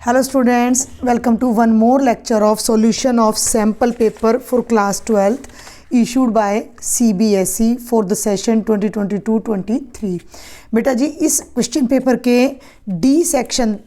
Hello students, welcome to one more lecture of solution of sample paper for class 12th issued by CBSE for the session 2022-23। बेटा जी इस question paper के D section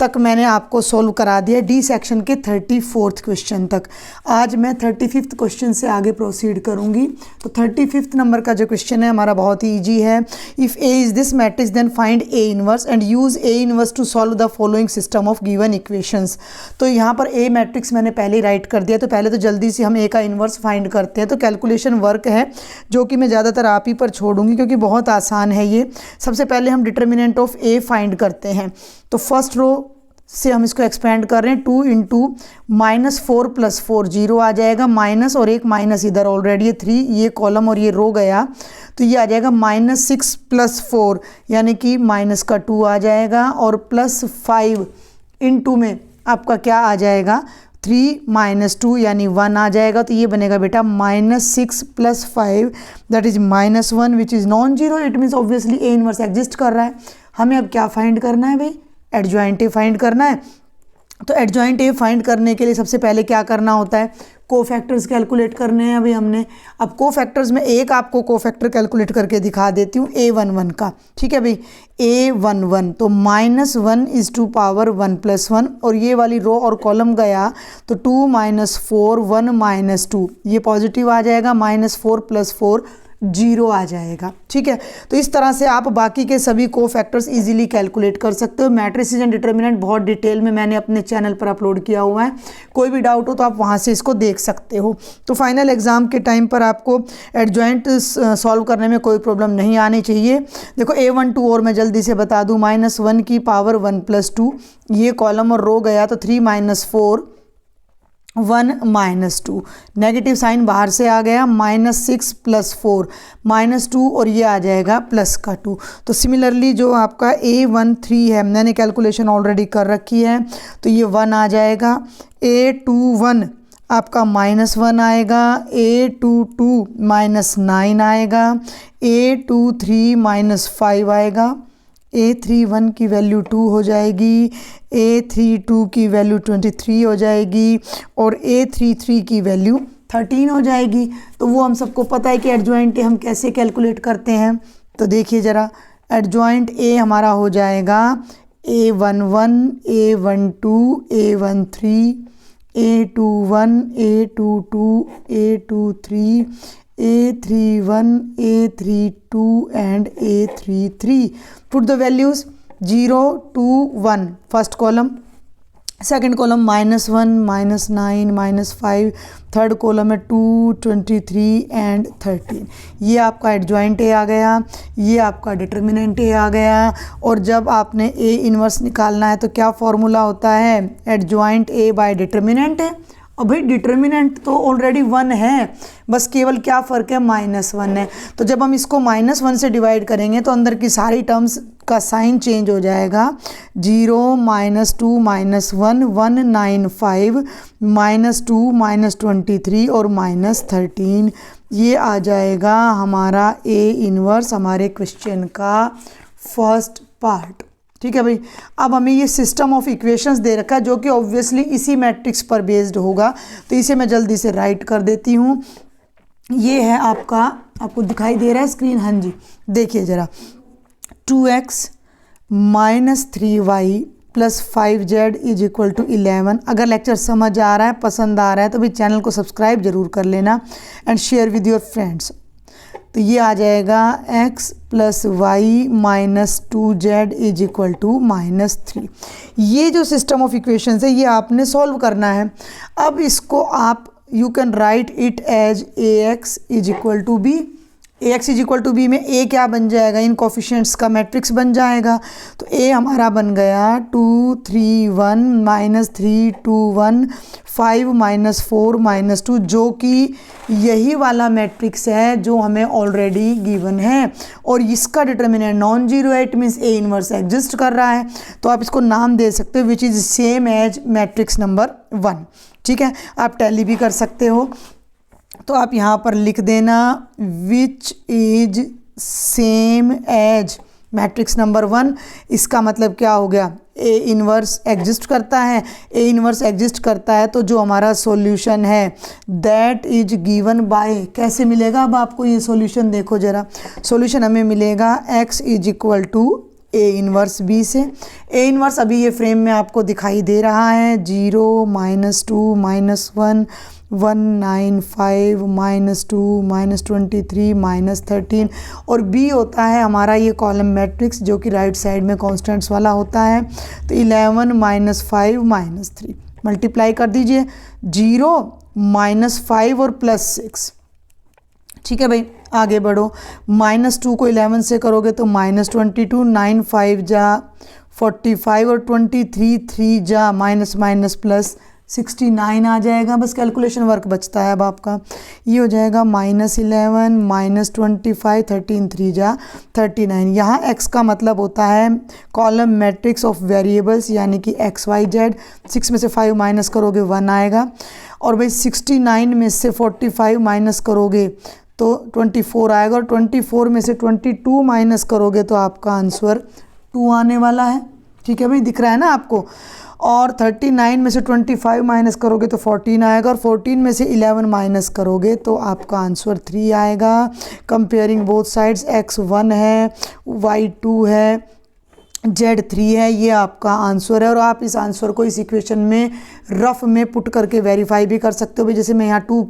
तक मैंने आपको solve करा दिया, D section के 34th question तक। आज मैं 35th क्वेश्चन से आगे प्रोसीड करूंगी। तो 35th नंबर का जो क्वेश्चन है हमारा बहुत ही ईजी है। If A is this matrix then find A inverse and use A inverse to solve the following system of given equations. तो यहाँ पर ए मैट्रिक्स मैंने पहले ही राइट कर दिया, तो पहले तो जल्दी से हम ए का इन्वर्स फाइंड करते हैं। तो कैलकुलेशन वर्क है जो कि मैं ज़्यादातर आप ही पर छोड़ूंगी क्योंकि बहुत आसान है ये। सबसे पहले हम डिटर्मिनेंट ऑफ ए फाइंड करते हैं। तो फर्स्ट रो से हम इसको एक्सपेंड कर रहे हैं, 2 इंटू -4 + 4 0 आ जाएगा, माइनस और एक माइनस इधर ऑलरेडी है 3, ये कॉलम और ये रो गया तो ये आ जाएगा -6 + 4 यानी कि माइनस का 2 आ जाएगा और +5 इंटू में आपका क्या आ जाएगा 3 - 2 यानी 1 आ जाएगा। तो ये बनेगा बेटा -6 + 5 that is -1 which is non zero. It means obviously A inverse exist कर रहा है। हमें अब क्या फाइंड करना है भाई, एडजॉइंट ए फाइंड करना है। तो एडजॉइंट ए फाइंड करने के लिए सबसे पहले क्या करना होता है, कोफैक्टर्स कैलकुलेट करने हैं अभी हमने। अब कोफैक्टर्स में एक आपको कोफैक्टर कैलकुलेट करके दिखा देती हूँ A11 का, ठीक है भाई। A11 तो -1 = 1 + 1 और ये वाली रो और कॉलम गया तो 2 - 4 1 - 2 ये पॉजिटिव आ जाएगा, -4 + 4 0 आ जाएगा, ठीक है। तो इस तरह से आप बाकी के सभी कोफैक्टर्स इजीली कैलकुलेट कर सकते हो। मैट्रिसेस एंड डिटर्मिनेंट बहुत डिटेल में मैंने अपने चैनल पर अपलोड किया हुआ है, कोई भी डाउट हो तो आप वहाँ से इसको देख सकते हो। तो फाइनल एग्जाम के टाइम पर आपको एडजॉइंट सॉल्व करने में कोई प्रॉब्लम नहीं आनी चाहिए। देखो A12 और मैं जल्दी से बता दूँ, -1 की पावर 1 + 2 ये कॉलम और रो गया तो 3 - 4 1 - 2 नेगेटिव साइन बाहर से आ गया, -6 + 4 -2 और ये आ जाएगा प्लस का 2। तो सिमिलरली जो आपका A13 है मैंने कैलकुलेशन ऑलरेडी कर रखी है तो ये 1 आ जाएगा। A21 आपका -1 आएगा, A22 -9 आएगा, A23 -5 आएगा, A31 की वैल्यू 2 हो जाएगी, A32 की वैल्यू 23 हो जाएगी और A33 की वैल्यू 13 हो जाएगी। तो वो हम सबको पता है कि एडजॉइंट ए हम कैसे कैलकुलेट करते हैं। तो देखिए ज़रा, एडजॉइंट ए हमारा हो जाएगा A11 A12 A13 A21 A22 A23 A31 A32 and A33। Put the values 0 2 1 first column, second column -1 -9 -5, third column है 2 23 एंड 13। ये आपका एडजॉइंट ए आ गया, ये आपका डिटर्मिनेंट ए आ गया। और जब आपने ए इनवर्स निकालना है तो क्या फॉर्मूला होता है, एडजॉइंट ए बाय डिटर्मिनेंट है। और भाई डिटर्मिनेंट तो ऑलरेडी 1 है, बस केवल क्या फ़र्क है -1 है। तो जब हम इसको -1 से डिवाइड करेंगे तो अंदर की सारी टर्म्स का साइन चेंज हो जाएगा। 0 -2 -1 195 -2 -23 और -13 ये आ जाएगा हमारा ए इनवर्स हमारे क्वेश्चन का फर्स्ट पार्ट, ठीक है भाई। अब हमें ये सिस्टम ऑफ इक्वेशंस दे रखा है जो कि ऑब्वियसली इसी मैट्रिक्स पर बेस्ड होगा, तो इसे मैं जल्दी से राइट कर देती हूँ। ये है आपको दिखाई दे रहा है स्क्रीन, हाँ जी देखिए ज़रा, 2x - 3y + 5z = 11। अगर लेक्चर समझ आ रहा है, पसंद आ रहा है तो भी चैनल को सब्सक्राइब ज़रूर कर लेना and share with your friends. तो ये आ जाएगा x + y - 2z = -3। ये जो सिस्टम ऑफ इक्वेशंस है ये आपने सॉल्व करना है। अब इसको आप you can write it as ax = b। ax = b में a क्या बन जाएगा, इन कोफिशिएंट्स का मैट्रिक्स बन जाएगा। तो a हमारा बन गया 2 3 1 -3 2 1 5 -4 -2 जो कि यही वाला मैट्रिक्स है जो हमें ऑलरेडी गिवन है और इसका डिटर्मिनेंट नॉन जीरो है। It means A inverse exist कर रहा है, तो आप इसको नाम दे सकते हो which is same as matrix number 1, ठीक है। आप टैली भी कर सकते हो, तो आप यहाँ पर लिख देना which is same as matrix number 1। इसका मतलब क्या हो गया, ए इन्वर्स एग्जिस्ट करता है, ए इन्वर्स एग्जिस्ट करता है तो जो हमारा सॉल्यूशन है दैट इज गिवन बाय, कैसे मिलेगा अब आपको ये सॉल्यूशन, देखो ज़रा सॉल्यूशन हमें मिलेगा x is equal to A inverse B से। ए इन्वर्स अभी ये फ्रेम में आपको दिखाई दे रहा है 0 -2 -1 195 -2 -23 -13 और बी होता है हमारा ये कॉलम मैट्रिक्स जो कि राइट साइड में कॉन्स्टेंट्स वाला होता है। तो 11 -5 -3 मल्टीप्लाई कर दीजिए 0 -5 और +6, ठीक है भाई आगे बढ़ो। -2 को 11 से करोगे तो -22, 9 5 जा 45 और 23 3 जा -+69 आ जाएगा। बस कैलकुलेशन वर्क बचता है अब आपका, ये हो जाएगा -11 -25 13 3 जा 39। यहाँ x का मतलब होता है कॉलम मैट्रिक्स ऑफ वेरिएबल्स यानी कि x y z। 6 में से 5 माइनस करोगे 1 आएगा और भाई 69 में से 45 माइनस करोगे तो 24 आएगा और 24 में से 22 माइनस करोगे तो आपका आंसर 2 आने वाला है, ठीक है भाई दिख रहा है ना आपको। और 39 में से 25 माइनस करोगे तो 14 आएगा और 14 में से 11 माइनस करोगे तो आपका आंसर 3 आएगा। कंपेयरिंग बोथ साइड्स x 1 है y 2 है Z3 है, ये आपका आंसर है। और आप इस आंसर को इस इक्वेशन में रफ में पुट करके वेरीफाई भी कर सकते हो भाई। जैसे मैं यहाँ 2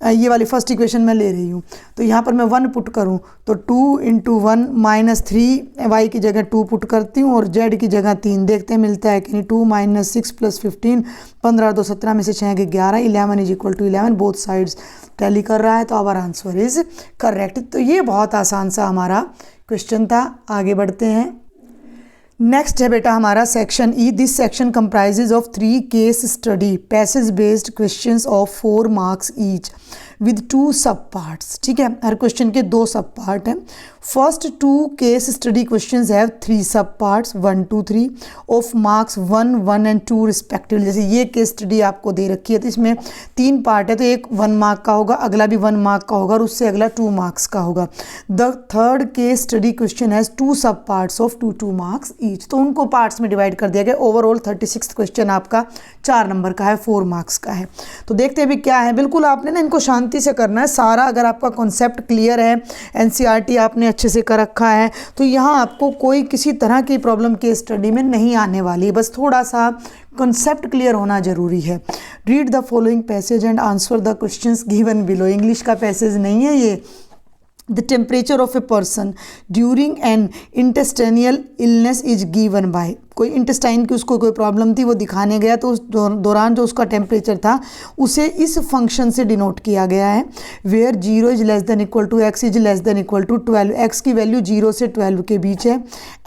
ये वाली फर्स्ट इक्वेशन में ले रही हूँ तो यहाँ पर मैं 1 पुट करूँ तो 2 × 1 -3 y की जगह 2 पुट करती हूँ और z की जगह 3, देखते हैं मिलता है कि नहीं। 2 - 6 + 15 15 2 17 में से 6 के 11 11 is equal to 11, both sides tally कर रहा है तो आवर आंसर इज करेक्ट। तो ये बहुत आसान सा हमारा क्वेश्चन था। आगे बढ़ते हैं। नेक्स्ट है बेटा हमारा section E. This section comprises of 3 case study passage based questions of 4 marks each with 2 सब पार्ट्स, ठीक है। हर क्वेश्चन के 2 सब पार्ट हैं। First 2 case study questions have 3 सब parts 1 2 3 of marks 1 1 and 2 respectively. जैसे ये केस स्टडी आपको दे रखी है तो इसमें 3 पार्ट है तो एक 1 मार्क का होगा, अगला भी 1 मार्क का होगा और उससे अगला 2 मार्क्स का होगा। The third case study question has 2 सब पार्ट्स ऑफ 2 2 मार्क्स ईच। तो उनको पार्ट्स में डिवाइड कर दिया गया। ओवरऑल 36 क्वेश्चन आपका 4 नंबर का है, 4 मार्क्स का है। तो देखते हैं अभी क्या है। बिल्कुल आपने ना इनको शांति से करना है सारा। अगर आपका कॉन्सेप्ट क्लियर है, एनसीईआरटी आपने अच्छे से कर रखा है तो यहाँ आपको कोई किसी तरह की प्रॉब्लम केस स्टडी में नहीं आने वाली है। बस थोड़ा सा कॉन्सेप्ट क्लियर होना जरूरी है। Read the following passage and answer the questions given below. English का पैसेज नहीं है ये। The temperature of a person during an intestinal illness is given by। कोई इंटेस्टाइन की उसको कोई प्रॉब्लम थी वो दिखाने गया तो उस दौरान जो उसका टेम्परेचर था उसे इस फंक्शन से डिनोट किया गया है। Where 0 is less than equal to x is less than equal to 12। x की वैल्यू 0 से 12 के बीच है।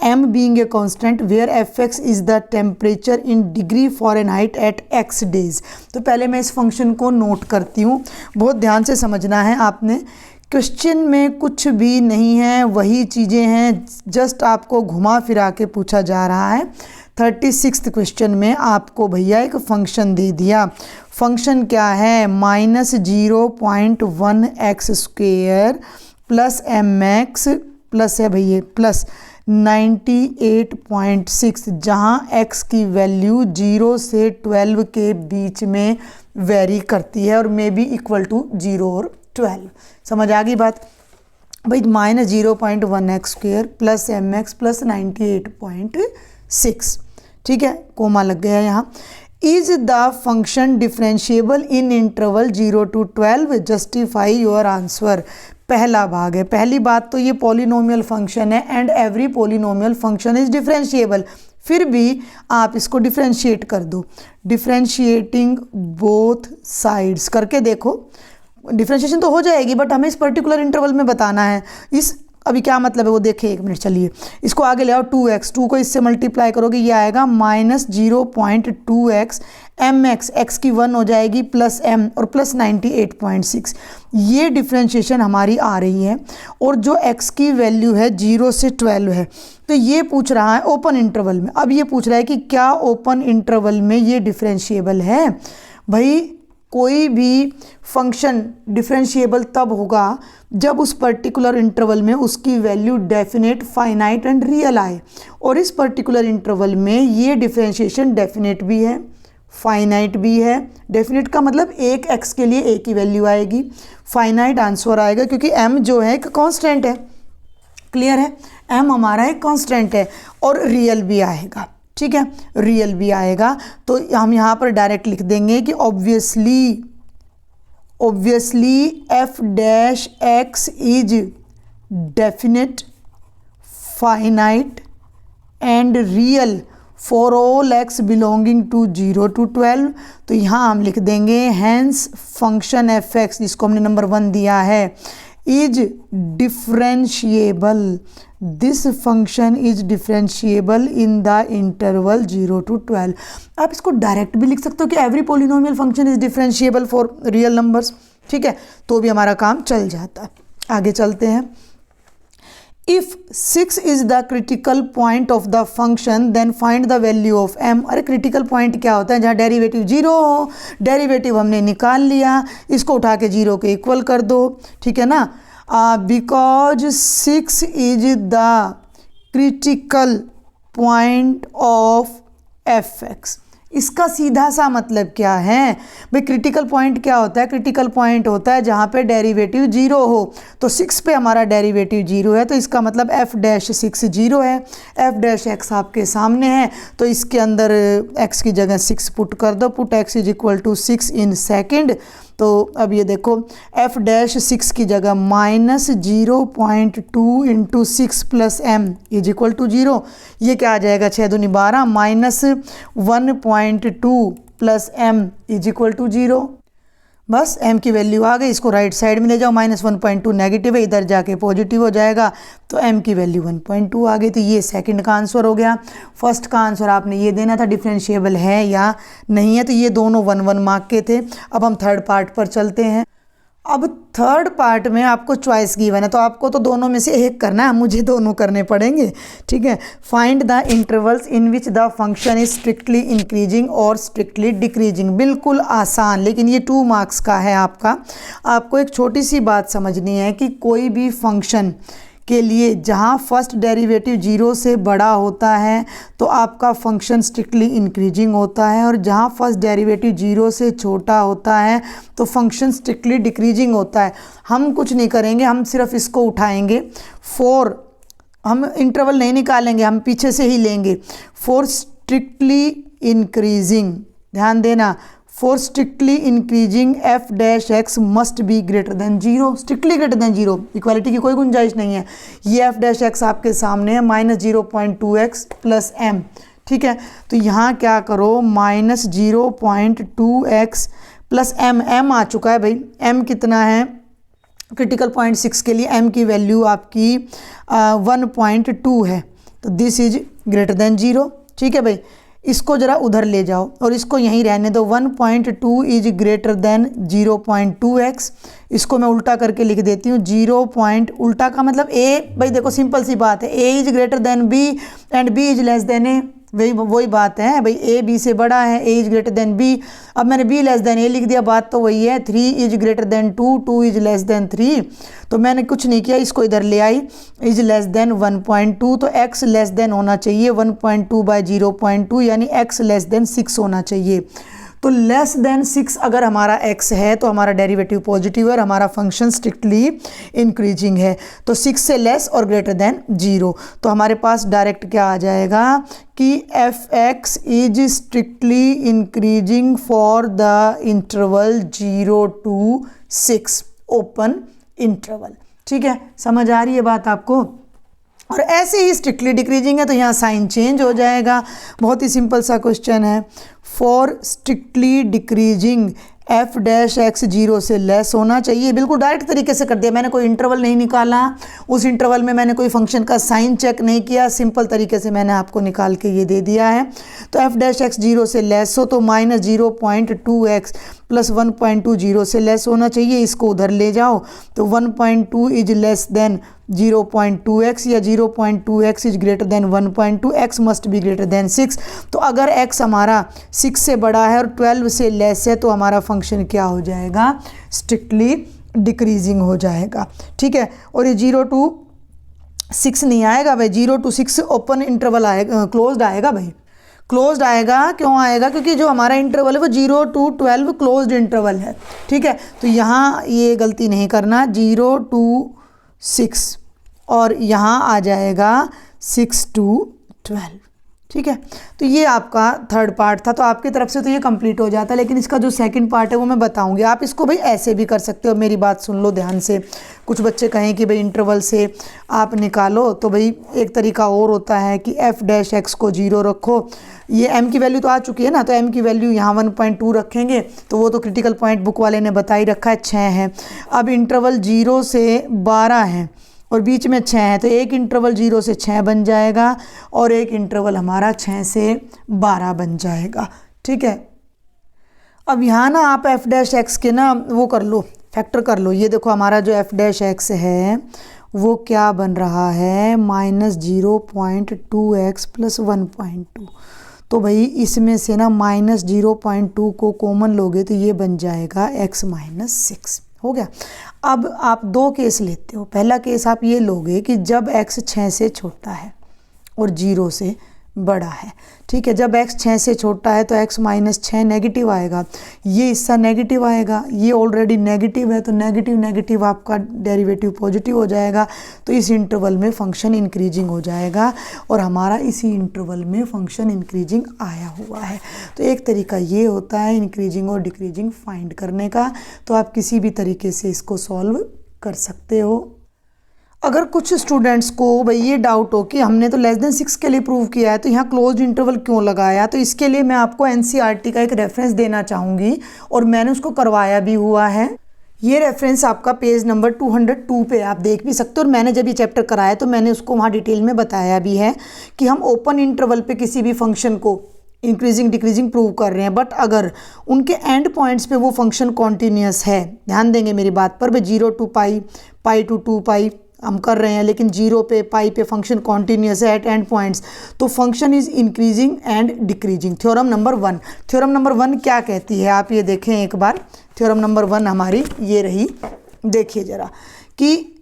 m being a constant where fx is the temperature in degree Fahrenheit at x days. तो पहले मैं इस फंक्शन को नोट करती हूँ, बहुत ध्यान से समझना है आपने। क्वेश्चन में कुछ भी नहीं है, वही चीज़ें हैं, जस्ट आपको घुमा फिरा के पूछा जा रहा है। 36 क्वेश्चन में आपको भैया एक फंक्शन दे दिया। फंक्शन क्या है? -0.1 x² प्लस mx प्लस है भैया प्लस 98.6, जहाँ x की वैल्यू 0 से 12 के बीच में वेरी करती है और मे बी इक्वल टू 0 और 12। समझ आ गई बात भाई। -0.1 x² प्लस mx प्लस 98.6, ठीक है, कोमा लग गया यहाँ। Is the function differentiable in interval 0 to 12, justify your answer. पहला भाग है। पहली बात तो ये पॉलिनोमियल फंक्शन है and every polynomial function is differentiable. फिर भी आप इसको डिफरेंशिएट कर दो। डिफरेंशिएटिंग बोथ साइड्स करके देखो, डिफरेंशिएशन तो हो जाएगी बट हमें इस पर्टिकुलर इंटरवल में बताना है। इस अभी क्या मतलब है वो देखिए, 1 मिनट चलिए इसको आगे ले आओ। 2x, 2 को इससे मल्टीप्लाई करोगे ये आएगा -0.2x mx, x की 1 हो जाएगी प्लस m और प्लस 98.6। ये डिफरेंशिएशन हमारी आ रही है और जो x की वैल्यू है 0 से 12 है। तो ये पूछ रहा है ओपन इंटरवल में। अब ये पूछ रहा है कि क्या ओपन इंटरवल में ये डिफरेंशिएबल है। भाई कोई भी फंक्शन डिफरेंशिएबल तब होगा जब उस पर्टिकुलर इंटरवल में उसकी value definite, finite and real आए। और इस पर्टिकुलर इंटरवल में ये डिफरेंशिएशन डेफिनेट भी है, फाइनाइट भी है। डेफिनेट का मतलब एक एक्स के लिए एक ही वैल्यू आएगी, फाइनाइट आंसर आएगा क्योंकि m जो है एक कांस्टेंट है। क्लियर है, m हमारा एक कांस्टेंट है। और रियल भी आएगा, ठीक है, रियल भी आएगा। तो हम यहाँ पर डायरेक्ट लिख देंगे कि obviously f dash x is definite, finite and real for all x belonging to 0 to 12। तो यहाँ हम लिख देंगे हैंस फंक्शन fx, जिसको हमने नंबर 1 दिया है, is differentiable, this function is differentiable in the interval 0 to 12। आप इसको डायरेक्ट भी लिख सकते हो कि every polynomial function is differentiable for real numbers, ठीक है, तो भी हमारा काम चल जाता है। आगे चलते हैं। If 6 is the critical point of the function, then find the value of m। अरे क्रिटिकल पॉइंट क्या होता है? जहाँ डेरिवेटिव 0 हो, डेरिवेटिव हमने निकाल लिया, इसको उठा के 0 के इक्वल कर दो, ठीक है ना। Because 6 is the critical point of fx। इसका सीधा सा मतलब क्या है भाई? क्रिटिकल पॉइंट क्या होता है? क्रिटिकल पॉइंट होता है जहाँ पे डेरिवेटिव 0 हो। तो 6 पे हमारा डेरिवेटिव 0 है, तो इसका मतलब f डैश 6 0 है। f डैश x आपके सामने है, तो इसके अंदर x की जगह 6 पुट कर दो। Put x is equal to 6 in second. तो अब ये देखो f डैश 6 की जगह -0.2 into 6 plus m is equal to 0। ये क्या आ जाएगा? 6 दूनी 12 -1.2 plus m is equal to 0। बस m की वैल्यू आ गई, इसको राइट साइड में ले जाओ। -1.2 नेगेटिव है, इधर जाके पॉजिटिव हो जाएगा, तो m की वैल्यू 1.2 आ गई। तो ये सेकंड का आंसर हो गया। फर्स्ट का आंसर आपने ये देना था डिफरेंशिएबल है या नहीं है, तो ये दोनों 1-1 मार्क के थे। अब हम थर्ड पार्ट पर चलते हैं। अब थर्ड पार्ट में आपको चॉइस गिवन है, तो आपको तो दोनों में से एक करना है, मुझे दोनों करने पड़ेंगे, ठीक है। Find the intervals in which the function is strictly increasing और स्ट्रिक्टली डिक्रीजिंग। बिल्कुल आसान, लेकिन ये 2 मार्क्स का है आपका। आपको एक छोटी सी बात समझनी है कि कोई भी फंक्शन के लिए जहाँ फर्स्ट डेरिवेटिव 0 से बड़ा होता है तो आपका फंक्शन स्ट्रिक्टली इंक्रीजिंग होता है, और जहाँ फर्स्ट डेरिवेटिव 0 से छोटा होता है तो फंक्शन स्ट्रिक्टली डिक्रीजिंग होता है। हम कुछ नहीं करेंगे, हम सिर्फ इसको उठाएंगे। हम इंटरवल नहीं निकालेंगे, हम पीछे से ही लेंगे। फॉर स्ट्रिक्टली इंक्रीजिंग, ध्यान देना, for strictly increasing f dash x must be greater than 0, strictly greater than 0, equality की कोई गुंजाइश नहीं है। ये f डैश x आपके सामने है, -0.2x प्लस m, ठीक है। तो यहाँ क्या करो, -0.2x प्लस m आ चुका है भाई। m कितना है? क्रिटिकल पॉइंट 6 के लिए m की वैल्यू आपकी 1.2 है, तो दिस इज ग्रेटर देन 0, ठीक है भाई। इसको ज़रा उधर ले जाओ और इसको यहीं रहने दो। 1.2 इज ग्रेटर देन 0.2x। इसको मैं उल्टा करके लिख देती हूँ। उल्टा का मतलब a, भाई देखो सिंपल सी बात है, a is greater than b and b is less then a। वही बात है भाई, a b से बड़ा है, a is greater than b। अब मैंने b लेस देन a लिख दिया, बात तो वही है। 3 is greater than 2, 2 is less then 3, तो मैंने कुछ नहीं किया, इसको इधर ले आई। इज लेस देन 1.2, तो x लेस देन होना चाहिए 1.2 बाई 0.2, यानी x लेस देन 6 होना चाहिए। तो लेस देन 6 अगर हमारा x है तो हमारा डेरिवेटिव पॉजिटिव है और हमारा फंक्शन स्ट्रिक्टली इंक्रीजिंग है। तो 6 से लेस और ग्रेटर देन 0, तो हमारे पास डायरेक्ट क्या आ जाएगा कि f(x) is strictly increasing for the interval 0 to 6 open interval. ठीक है, समझ आ रही है बात आपको? और ऐसे ही स्ट्रिक्टली डिक्रीजिंग है तो यहाँ साइन चेंज हो जाएगा। बहुत ही सिंपल सा क्वेश्चन है। For strictly decreasing f dash x 0 से लेस होना चाहिए। बिल्कुल डायरेक्ट तरीके से कर दिया मैंने, कोई इंटरवल नहीं निकाला, उस इंटरवल में मैंने कोई फंक्शन का साइन चेक नहीं किया, सिंपल तरीके से मैंने आपको निकाल के ये दे दिया है। तो f डैश x 0 से लेस हो तो -0.2x प्लस 1.2 0 से लेस होना चाहिए। इसको उधर ले जाओ तो 1.2 इज लेस देन 0.2x या 0.2x is greater than 1.2, x must be greater than 6। तो अगर x हमारा 6 से बड़ा है और 12 से लेस है तो हमारा फंक्शन क्या हो जाएगा, स्ट्रिक्टली डिक्रीजिंग हो जाएगा। ठीक है, और ये 0 to 6 नहीं आएगा भाई, 0 to 6 ओपन इंटरवल आएगा, क्लोज्ड आएगा भाई, क्लोज्ड आएगा। क्यों आएगा, क्योंकि जो हमारा इंटरवल है वो 0 to 12 क्लोज्ड इंटरवल है। ठीक है, तो यहाँ ये गलती नहीं करना, 0 to 6 और यहाँ आ जाएगा 6 to 12। ठीक है, तो ये आपका थर्ड पार्ट था, तो आपकी तरफ से तो ये कंप्लीट हो जाता है, लेकिन इसका जो सेकंड पार्ट है वो मैं बताऊंगी। आप इसको भाई ऐसे भी कर सकते हो, मेरी बात सुन लो ध्यान से। कुछ बच्चे कहें कि भाई इंटरवल से आप निकालो, तो भाई एक तरीका और होता है कि f' को 0 रखो। ये m की वैल्यू तो आ चुकी है ना, तो m की वैल्यू यहाँ 1.2 रखेंगे, तो वो तो क्रिटिकल पॉइंट बुक वाले ने बता ही रखा है, 6 है। अब इंटरवल 0 से 12 है और बीच में 6 है, तो एक इंटरवल 0 से 6 बन जाएगा और एक इंटरवल हमारा 6 से 12 बन जाएगा। ठीक है, अब यहाँ ना आप f' के ना वो कर लो, फैक्टर कर लो। ये देखो हमारा जो f' है वो क्या बन रहा है, -0.2x + 1.2। तो भाई इसमें से ना -0.2 को कॉमन लोगे तो ये बन जाएगा x - 6। हो गया। अब आप दो केस लेते हो। पहला केस आप ये लोगे कि जब x 6 से छोटा है और 0 से बड़ा है। ठीक है, जब x 6 से छोटा है तो x - 6 नेगेटिव आएगा, ये हिस्सा नेगेटिव आएगा, ये ऑलरेडी नेगेटिव है, तो नेगेटिव नेगेटिव आपका डेरिवेटिव पॉजिटिव हो जाएगा। तो इस इंटरवल में फंक्शन इंक्रीजिंग हो जाएगा और हमारा इसी इंटरवल में फंक्शन इंक्रीजिंग आया हुआ है। तो एक तरीका ये होता है इंक्रीजिंग और डिक्रीजिंग फाइंड करने का, तो आप किसी भी तरीके से इसको सॉल्व कर सकते हो। अगर कुछ स्टूडेंट्स को भाई ये डाउट हो कि हमने तो <6 के लिए प्रूव किया है तो यहाँ क्लोज्ड इंटरवल क्यों लगाया, तो इसके लिए मैं आपको एनसीईआरटी का एक रेफरेंस देना चाहूँगी और मैंने उसको करवाया भी हुआ है। ये रेफरेंस आपका पेज नंबर 202 पे आप देख भी सकते हो, और मैंने जब ये चैप्टर कराया तो मैंने उसको वहाँ डिटेल में बताया भी है कि हम ओपन इंटरवल पे किसी भी फंक्शन को इंक्रीजिंग डिक्रीजिंग प्रूव कर रहे हैं, बट अगर उनके एंड पॉइंट्स पे वो फंक्शन कॉन्टीन्यूस है, ध्यान देंगे मेरी बात पर, भाई 0 to पाई, पाई to 2 पाई हम कर रहे हैं, लेकिन 0 पे पाई पे फंक्शन कॉन्टीन्यूस है एट एंड पॉइंट्स, तो function is increasing and decreasing. Theorem number 1, theorem number 1 क्या कहती है आप ये देखें एक बार। थ्योरम नंबर 1 हमारी ये रही, देखिए ज़रा, कि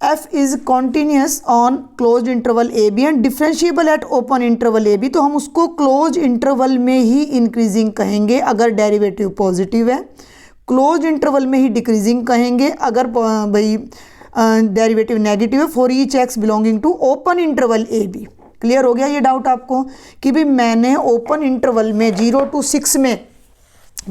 f is continuous on closed interval A B and differentiable at open interval A B, तो हम उसको क्लोज इंटरवल में ही इंक्रीजिंग कहेंगे अगर डेरिवेटिव पॉजिटिव है, क्लोज इंटरवल में ही डिक्रीजिंग कहेंगे अगर भाई डेरिवेटिव नेगेटिव है, for each x belonging to open interval A B. Clear हो गया ये डाउट आपको कि भाई मैंने ओपन इंटरवल में 0 to 6 में,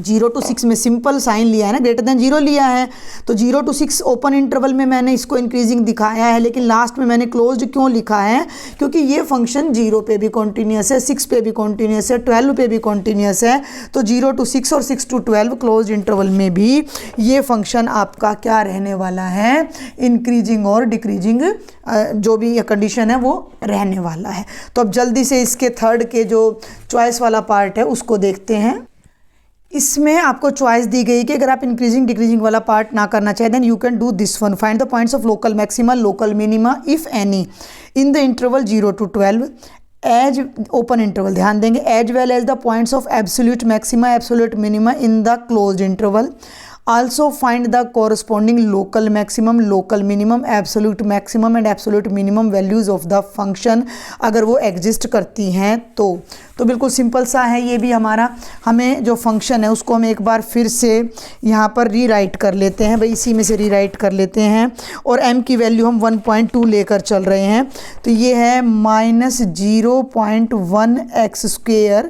0 to 6 में सिंपल साइन लिया है ना, ग्रेटर देन 0 लिया है, तो 0 to 6 ओपन इंटरवल में मैंने इसको इंक्रीजिंग दिखाया है, लेकिन लास्ट में मैंने क्लोज्ड क्यों लिखा है, क्योंकि ये फंक्शन 0 पे भी कॉन्टीन्यूस है, 6 पे भी कॉन्टीन्यूस है, 12 पे भी कॉन्टीन्यूस है, तो 0 to 6 और 6 to 12 क्लोज्ड इंटरवल में भी ये फंक्शन आपका क्या रहने वाला है, इंक्रीजिंग और डिक्रीजिंग जो भी कंडीशन है वो रहने वाला है। तो अब जल्दी से इसके थर्ड के जो चॉइस वाला पार्ट है उसको देखते हैं। इसमें आपको चॉइस दी गई कि अगर आप इंक्रीजिंग डिक्रीजिंग वाला पार्ट ना करना चाहें then you can do this one, find the points of local maxima local minima if any in the interval 0 to 12 as open interval, ध्यान देंगे, as well as the points of absolute maxima absolute minima in the closed interval. Also find the corresponding local maximum, local minimum, absolute maximum and absolute minimum values of the function अगर वो exist करती हैं तो बिल्कुल simple सा है ये भी हमारा। हमें जो फंक्शन है उसको हम एक बार फिर से यहाँ पर रीराइट कर लेते हैं, भाई इसी में से रीराइट कर लेते हैं, और m की वैल्यू हम 1.2 लेकर चल रहे हैं, तो ये है -0.1x²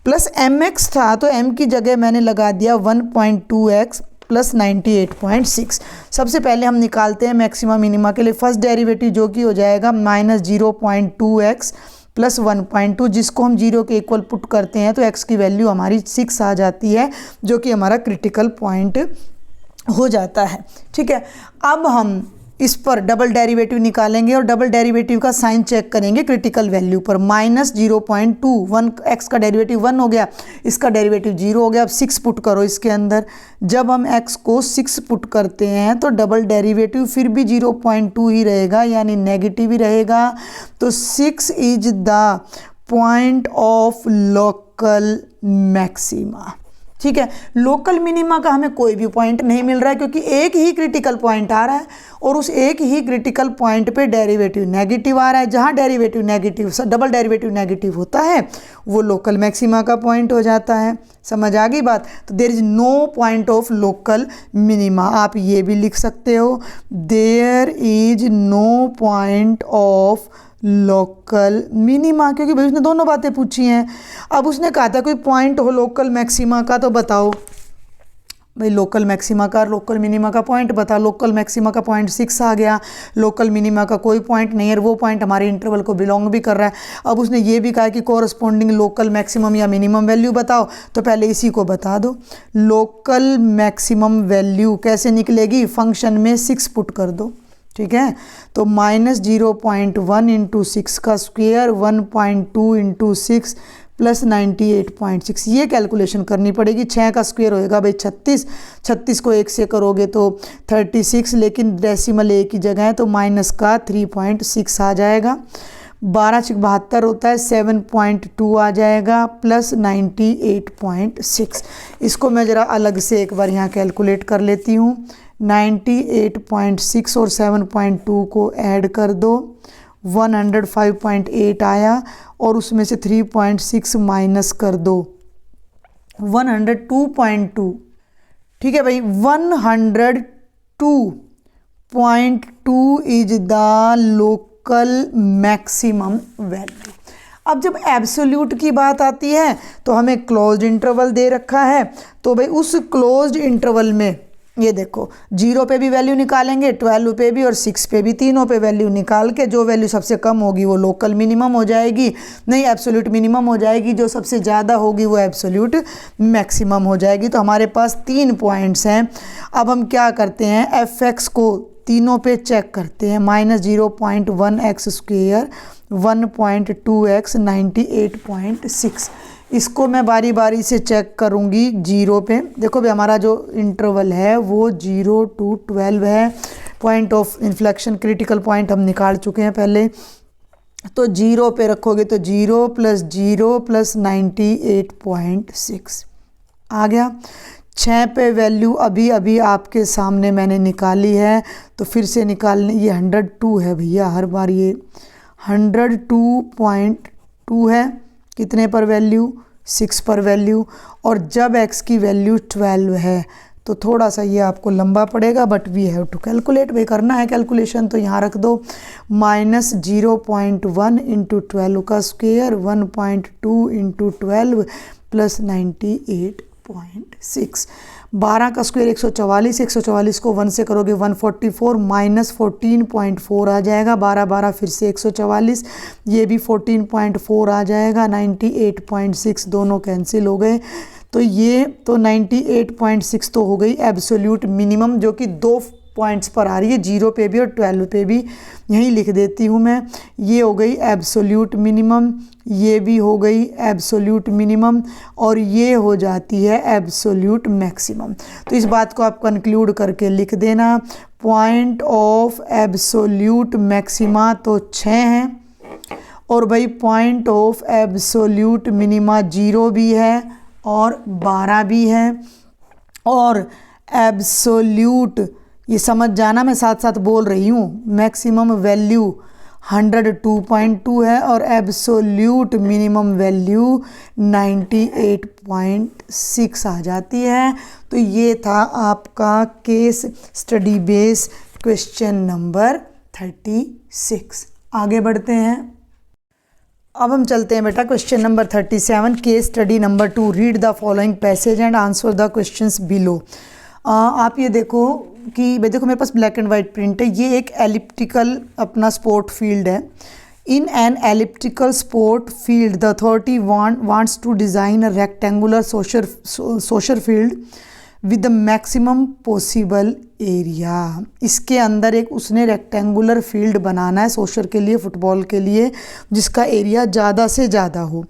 प्लस mx था, तो m की जगह मैंने लगा दिया 1.2x प्लस 98.6। सबसे पहले हम निकालते हैं मैक्सिमा मिनिमा के लिए फर्स्ट डेरिवेटिव, जो कि हो जाएगा -0.2x प्लस 1.2, जिसको हम 0 के इक्वल पुट करते हैं तो x की वैल्यू हमारी 6 आ जाती है, जो कि हमारा क्रिटिकल पॉइंट हो जाता है। ठीक है, अब हम इस पर डबल डेरिवेटिव निकालेंगे और डबल डेरिवेटिव का साइन चेक करेंगे क्रिटिकल वैल्यू पर। -0.2, 1 x का डेरिवेटिव 1 हो गया, इसका डेरिवेटिव 0 हो गया। अब 6 पुट करो इसके अंदर, जब हम x को 6 पुट करते हैं तो डबल डेरिवेटिव फिर भी 0.2 ही रहेगा, यानी नेगेटिव ही रहेगा। तो 6 is the point of local maxima. ठीक है, लोकल मिनिमा का हमें कोई भी पॉइंट नहीं मिल रहा है क्योंकि एक ही क्रिटिकल पॉइंट आ रहा है और उस एक ही क्रिटिकल पॉइंट पे डेरिवेटिव नेगेटिव आ रहा है। जहाँ derivative negative, double derivative negative होता है वो लोकल मैक्सिमा का पॉइंट हो जाता है। समझ आ गई बात? तो there is no point of local minima. आप ये भी लिख सकते हो, there is no point of local minima, क्योंकि भाई उसने दोनों बातें पूछी हैं। अब उसने कहा था कोई पॉइंट हो लोकल मैक्सिमा का, तो बताओ भाई लोकल मैक्सिमा का लोकल मिनिमा का पॉइंट बता। लोकल मैक्सिमा का पॉइंट 6 आ गया, लोकल मिनिमा का कोई पॉइंट नहीं है, वो पॉइंट हमारे इंटरवल को बिलोंग भी कर रहा है। अब उसने ये भी कहा कि कोरस्पॉन्डिंग लोकल मैक्सिमम या मिनिमम वैल्यू बताओ, तो पहले इसी को बता दो। लोकल मैक्सिमम वैल्यू कैसे निकलेगी? फंक्शन में 6 पुट कर दो। ठीक है, तो -0.1 इंटू 6 का स्क्वेयर 1.2 इंटू 6 प्लस 98.6, ये कैलकुलेशन करनी पड़ेगी। 6 का स्क्वेयर होएगा भाई 36, 36 को 1 से करोगे तो 36, लेकिन डेसिमल एक ही जगह है तो माइनस का 3.6 आ जाएगा। 12 × 72 होता है, 7.2 आ जाएगा प्लस 98.6। इसको मैं ज़रा अलग से एक बार यहाँ कैलकुलेट कर लेती हूँ। 98.6 और 7.2 को ऐड कर दो, 105.8 आया और उसमें से 3.6 माइनस कर दो, 102.2। ठीक है भाई, 102.2 is the local maximum value. अब जब एब्सोल्यूट की बात आती है तो हमें क्लोज्ड इंटरवल दे रखा है, तो भाई उस क्लोज्ड इंटरवल में ये देखो 0 पे भी वैल्यू निकालेंगे, 12 पे भी और 6 पे भी, तीनों पे वैल्यू निकाल के जो वैल्यू सबसे कम होगी वो लोकल मिनिमम हो जाएगी, नहीं एब्सोल्यूट मिनिमम हो जाएगी, जो सबसे ज़्यादा होगी वो एब्सोल्यूट मैक्सिमम हो जाएगी। तो हमारे पास 3 पॉइंट्स हैं। अब हम क्या करते हैं, fx को तीनों पे चेक करते हैं। -0.1x स्क्वेयर 1.2x 98.6, इसको मैं बारी बारी से चेक करूंगी 0 पे। देखो भाई हमारा जो इंटरवल है वो 0 to 12 है। Point of inflection critical point हम निकाल चुके हैं पहले, तो 0 पे रखोगे तो 0 + 0 + 98.6 आ गया। 6 पे वैल्यू अभी अभी आपके सामने मैंने निकाली है, तो फिर से निकालने, ये 102 है भैया, हर बार ये 102.2 है। कितने पर वैल्यू? 6 पर वैल्यू। और जब x की वैल्यू 12 है तो थोड़ा सा ये आपको लंबा पड़ेगा, but we have to calculate, भाई करना है कैलकुलेशन, तो यहाँ रख दो। -0.1 इंटू 12 का स्क्वेयर 1.2 इंटू 12 प्लस 98.6। 12 का स्क्वेयर 144, 144 को 1 से करोगे 144, माइनस 14.4 आ जाएगा। 12 12 फिर से 144, ये भी 14.4 आ जाएगा। 98.6 दोनों कैंसिल हो गए, तो ये तो 98.6 तो हो गई एब्सोल्यूट मिनिमम, जो कि 2 पॉइंट्स पर आ रही है, 0 पे भी और 12 पे भी। यहीं लिख देती हूँ मैं, ये हो गई एब्सोल्यूट मिनिमम, ये भी हो गई एब्सोल्यूट मिनिमम, और ये हो जाती है एब्सोल्यूट मैक्सिमम। तो इस बात को आप कंक्लूड करके लिख देना। पॉइंट ऑफ एब्सोल्यूट मैक्सिमा तो 6 हैं, और भाई पॉइंट ऑफ एब्सोल्यूट मिनिमा 0 भी है और 12 भी है, और एब्सोल्यूट, ये समझ जाना मैं साथ साथ बोल रही हूँ, मैक्सिमम वैल्यू 102.2 है और एब्सोल्यूट मिनिमम वैल्यू 98.6 आ जाती है। तो ये था आपका case study base question number 36। आगे बढ़ते हैं, अब हम चलते हैं बेटा question number 37, case study number 2। Read the following passage and answer the questions below. आप ये देखो कि भाई देखो मेरे पास ब्लैक एंड वाइट प्रिंट है, ये एक एलिप्टिकल अपना स्पोर्ट फील्ड है। In an elliptical sport field the authority wants to design a rectangular social field with the maximum possible area. इसके अंदर एक उसने रेक्टेंगुलर फील्ड बनाना है सोशल के लिए, फुटबॉल के लिए, जिसका एरिया ज़्यादा से ज़्यादा हो।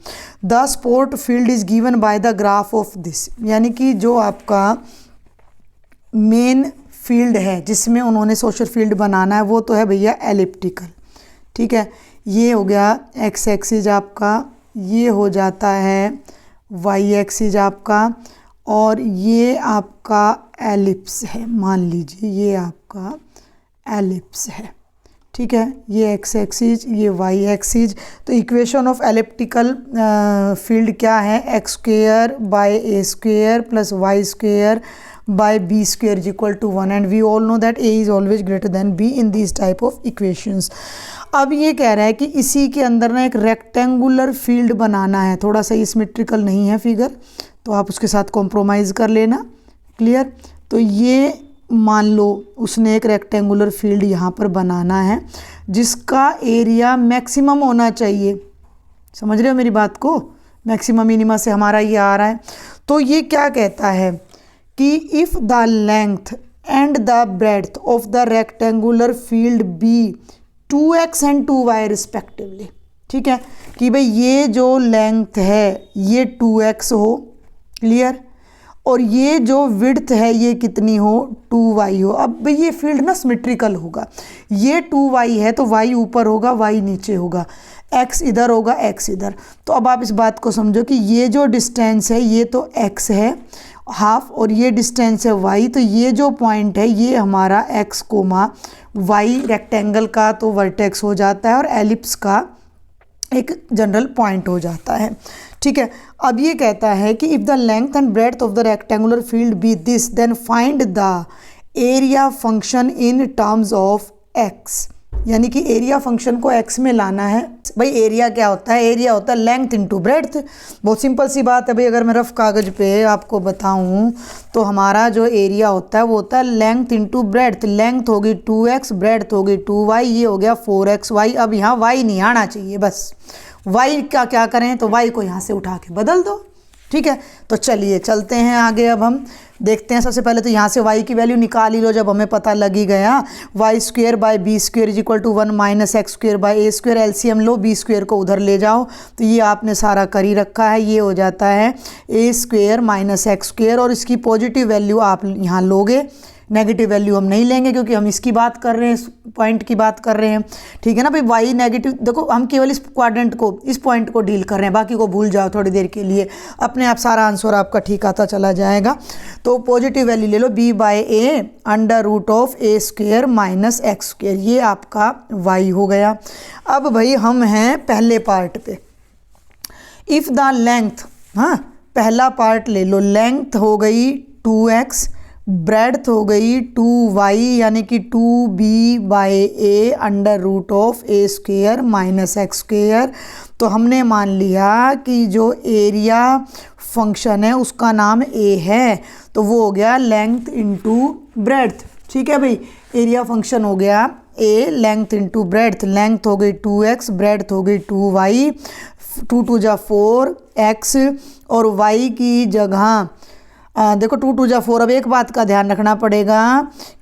The sport field is given by the graph of this, यानी कि जो आपका मेन फील्ड है जिसमें उन्होंने सोशल फील्ड बनाना है वो तो है भैया एलिप्टिकल। ठीक है, ये हो गया एक्स एक्सिस आपका ये हो जाता है वाई एक्सिस आपका, और ये आपका एलिप्स है, मान लीजिए ये आपका एलिप्स है, ठीक है। ये एक्स एक्सिस, ये वाई एक्सिस। तो इक्वेशन ऑफ एलिप्टिकल फील्ड क्या है, X square by A square plus Y square by b square is equal to 1, and we all know that a is always greater than b in these type of equations। अब ये कह रहा है कि इसी के अंदर ना एक रेक्टेंगुलर फील्ड बनाना है, थोड़ा सा सिमेट्रिकल नहीं है फिगर, तो आप उसके साथ कॉम्प्रोमाइज़ कर लेना, क्लियर। तो ये मान लो उसने एक रेक्टेंगुलर फील्ड यहाँ पर बनाना है जिसका एरिया मैक्सिमम होना चाहिए, समझ रहे हो मेरी बात को, मैक्सिमम मिनिमा से हमारा ये आ रहा है। तो ये क्या कहता है कि if the length and the breadth of the rectangular field be 2x and 2y respectively, ठीक है, कि भाई ये जो लेंथ है ये 2x हो, क्लियर, और ये जो विड्थ है ये कितनी हो, 2y हो। अब भाई ये फील्ड ना सिमेट्रिकल होगा, ये 2y है तो y ऊपर होगा, y नीचे होगा, x इधर होगा, x इधर। तो अब आप इस बात को समझो कि ये जो डिस्टेंस है ये तो x है हाफ, और ये डिस्टेंस है y, तो ये जो पॉइंट है ये हमारा x कोमा y रेक्टेंगल का तो वर्टेक्स हो जाता है और एलिप्स का एक जनरल पॉइंट हो जाता है, ठीक है। अब ये कहता है कि if the length and breadth of the rectangular field be this then find the area function in terms of x, यानी कि एरिया फंक्शन को x में लाना है। भाई एरिया क्या होता है, एरिया होता है लेंथ इनटू ब्रेड्थ, बहुत सिंपल सी बात है भाई। अगर मैं रफ कागज़ पे आपको बताऊं तो हमारा जो एरिया होता है वो होता है लेंथ इनटू ब्रेड्थ। लेंथ होगी 2x, ब्रेड्थ होगी 2y, ये हो गया 4xy। अब यहाँ y नहीं आना चाहिए, बस y का क्या करें, तो y को यहाँ से उठा के बदल दो, ठीक है। तो चलिए चलते हैं आगे, अब हम देखते हैं। सबसे पहले तो यहाँ से y की वैल्यू निकाल ही लो, जब हमें पता लग ही गया Y square by B square is equal to 1 minus x square by A square. LCM लो, बी स्क्वेयर को उधर ले जाओ, तो ये आपने सारा कर ही रखा है, ये हो जाता है ए स्क्वेयर माइनस एक्स स्क्वेयर, और इसकी पॉजिटिव वैल्यू आप यहाँ लोगे, नेगेटिव वैल्यू हम नहीं लेंगे क्योंकि हम इसकी बात कर रहे हैं, इस पॉइंट की बात कर रहे हैं, ठीक है ना भाई। वाई नेगेटिव, देखो हम केवल इस क्वाड्रेंट को, इस पॉइंट को डील कर रहे हैं, बाकी को भूल जाओ थोड़ी देर के लिए, अपने आप सारा आंसर आपका ठीक आता चला जाएगा। तो पॉजिटिव वैल्यू ले लो, B by A under root of A square minus x square, ये आपका वाई हो गया। अब भाई हम हैं पहले पार्ट पे, इफ़ द लेंथ, हाँ पहला पार्ट ले लो, लेंथ हो गई 2x, ब्रेड्थ हो गई 2y, यानी कि 2b by A under root of A square minus x square. तो हमने मान लिया कि जो एरिया फंक्शन है उसका नाम a है, तो वो हो गया लेंथ इनटू ब्रेड्थ, ठीक है भाई। एरिया फंक्शन हो गया a, length into breadth, length हो गई 2x, ब्रेड्थ हो गई 2y, 2 2 जा 4x, और y की जगह देखो 2 2 जा 4। अब एक बात का ध्यान रखना पड़ेगा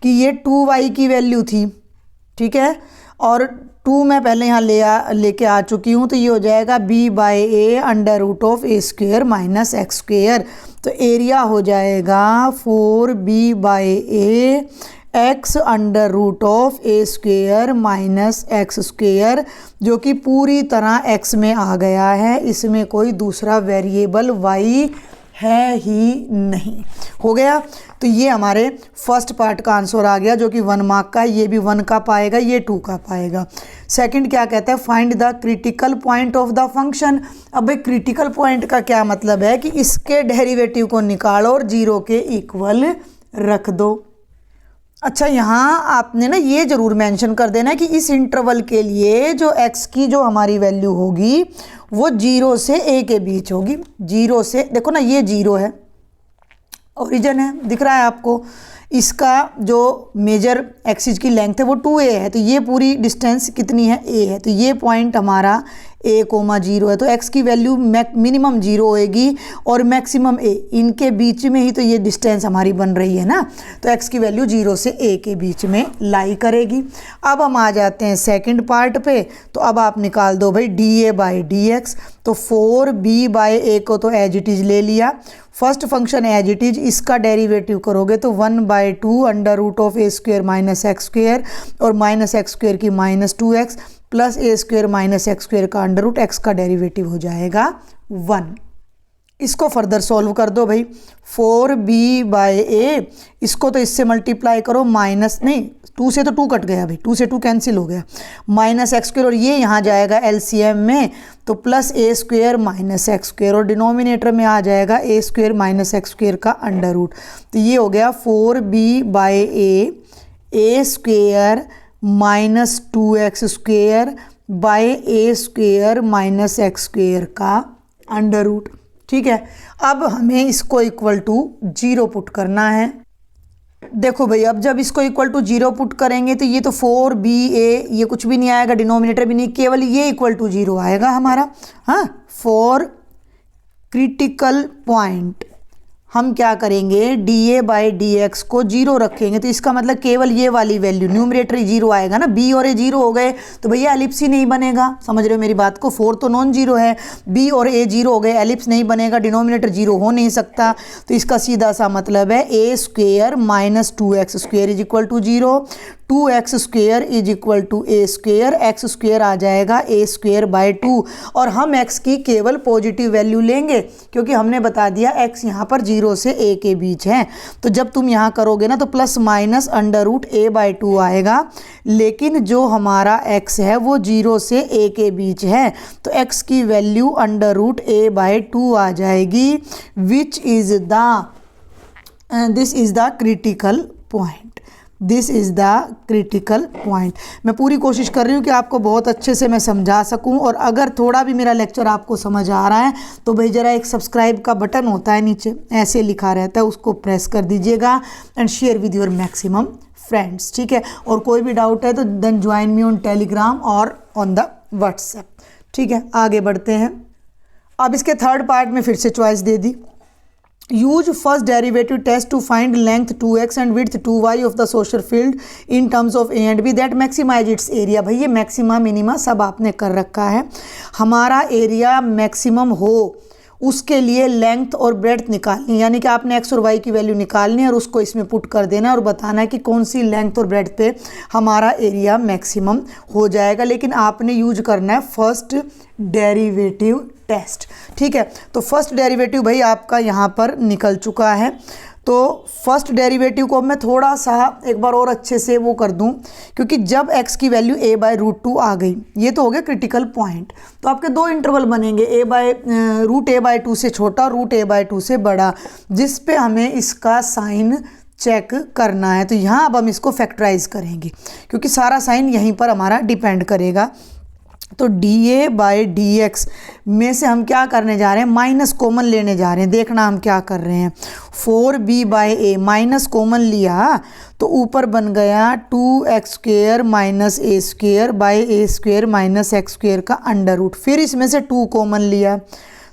कि ये 2y की वैल्यू थी, ठीक है, और 2 मैं पहले यहाँ लेके आ चुकी हूँ, तो ये हो जाएगा b by A under root of A square minus x square. तो एरिया हो जाएगा 4b by A X under root of A square minus x square, जो कि पूरी तरह x में आ गया है, इसमें कोई दूसरा वेरिएबल y है ही नहीं। हो गया, तो ये हमारे फर्स्ट पार्ट का आंसर आ गया, जो कि 1 मार्क का है, ये भी 1 का पाएगा, ये 2 का पाएगा। सेकंड क्या कहता है, find the critical point of the function. अब भाई क्रिटिकल पॉइंट का क्या मतलब है कि इसके डेरिवेटिव को निकालो और 0 के इक्वल रख दो। अच्छा, यहाँ आपने ना ये ज़रूर मेंशन कर देना है कि इस इंटरवल के लिए जो x की जो हमारी वैल्यू होगी वो 0 से a के बीच होगी। 0 से, देखो ना ये 0 है, ओरिजिन है, दिख रहा है आपको, इसका जो मेजर एक्सिस की लेंथ है वो 2a है, तो ये पूरी डिस्टेंस कितनी है, a है, तो ये पॉइंट हमारा a, 0 है, तो x की वैल्यू मिनिमम 0 होएगी और मैक्सिमम a, इनके बीच में ही तो ये डिस्टेंस हमारी बन रही है ना, तो x की वैल्यू 0 से a के बीच में लाई करेगी। अब हम आ जाते हैं सेकंड पार्ट पे, तो अब आप निकाल दो भाई dA बाई dx। तो 4b बाई ए को तो एज इट इज़ ले लिया, first function as it is, इसका डेरिवेटिव करोगे तो 1/2 under root of A square minus x square, और माइनस एक्स स्क्वेयर की -2x, plus A square minus x square का अंडर रूट, एक्स का डेरिवेटिव हो जाएगा 1। इसको फर्दर सॉल्व कर दो भाई, 4b/a, इसको तो इससे मल्टीप्लाई करो, माइनस नहीं 2 से तो 2 कट गया भाई, 2 से 2 कैंसिल हो गया, माइनस एक्स स्क्वेयर, और ये यहाँ जाएगा एलसीएम में तो plus A square minus x square, और डिनोमिनेटर में आ जाएगा a square minus x square का अंडर रूट। तो ये हो गया 4b/a A square minus 2x square by A square minus x square का अंडर रूट। ठीक है, अब हमें इसको इक्वल टू 0 पुट करना है। देखो भाई, अब जब इसको इक्वल टू 0 पुट करेंगे तो ये तो 4ba, ये कुछ भी नहीं आएगा, डिनोमिनेटर भी नहीं, केवल ये इक्वल टू 0 आएगा हमारा। हाँ, फॉर क्रिटिकल पॉइंट हम क्या करेंगे, da/dx को 0 रखेंगे, तो इसका मतलब केवल ये वाली वैल्यू, न्यूमरेटर 0 आएगा ना, b और a 0 हो गए तो भैया एलिप्स ही नहीं बनेगा। समझ रहे हो मेरी बात को, 4 तो नॉन जीरो है, b और a 0 हो गए, एलिप्स नहीं बनेगा, डिनोमिनेटर 0 हो नहीं सकता, तो इसका सीधा सा मतलब है a square minus 2x square is equal to 0, 2x square is equal to a square, x square आ जाएगा a स्क्वेयर बाय 2, और हम x की केवल पॉजिटिव वैल्यू लेंगे क्योंकि हमने बता दिया x यहाँ पर 0 से a के बीच है। तो जब तुम यहाँ करोगे ना तो plus minus under root a/2 आएगा, लेकिन जो हमारा x है वो 0 से a के बीच है, तो x की वैल्यू अंडर रूट a/2 आ जाएगी, which is this is the critical point. This is the critical point. मैं पूरी कोशिश कर रही हूँ कि आपको बहुत अच्छे से मैं समझा सकूँ, और अगर थोड़ा भी मेरा लेक्चर आपको समझ आ रहा है तो भाई ज़रा एक सब्सक्राइब का बटन होता है नीचे ऐसे लिखा रहता है, उसको प्रेस कर दीजिएगा, and share with your maximum friends. ठीक है, और कोई भी डाउट है तो then join me on Telegram और ऑन द व्हाट्सएप। ठीक है, आगे बढ़ते हैं। अब इसके थर्ड पार्ट में फिर से choice they the, use first derivative test to find length 2x and width 2y of the Saussure field in terms of a and b that maximize its area। भाई ये मैक्सिमा मिनिमा सब आपने कर रखा है। हमारा एरिया मैक्सिमम हो उसके लिए लेंथ और ब्रेड्थ निकालनी, यानी कि आपने x और y की वैल्यू निकालनी है और उसको इसमें पुट कर देना और बताना है कि कौन सी लेंथ और ब्रेड्थ पे हमारा एरिया मैक्सिमम हो जाएगा। लेकिन आपने यूज करना है फर्स्ट डेरिवेटिव टेस्ट। ठीक है, तो फर्स्ट डेरिवेटिव भाई आपका यहाँ पर निकल चुका है। तो फर्स्ट डेरिवेटिव को मैं थोड़ा सा एक बार और अच्छे से वो कर दूं, क्योंकि जब x की वैल्यू a/√2 आ गई, ये तो हो गया क्रिटिकल पॉइंट, तो आपके दो इंटरवल बनेंगे, √a/2 से छोटा और √a/2 से बड़ा, जिस पे हमें इसका साइन चेक करना है। तो यहाँ अब हम इसको फैक्टराइज करेंगे क्योंकि सारा साइन यहीं पर हमारा डिपेंड करेगा। तो da/dx में से हम क्या करने जा रहे हैं, माइनस कॉमन लेने जा रहे हैं। देखना हम क्या कर रहे हैं, 4b/a माइनस कॉमन लिया तो ऊपर बन गया 2x square minus a square by a square minus x square का अंडर रूट, फिर इसमें से 2 कॉमन लिया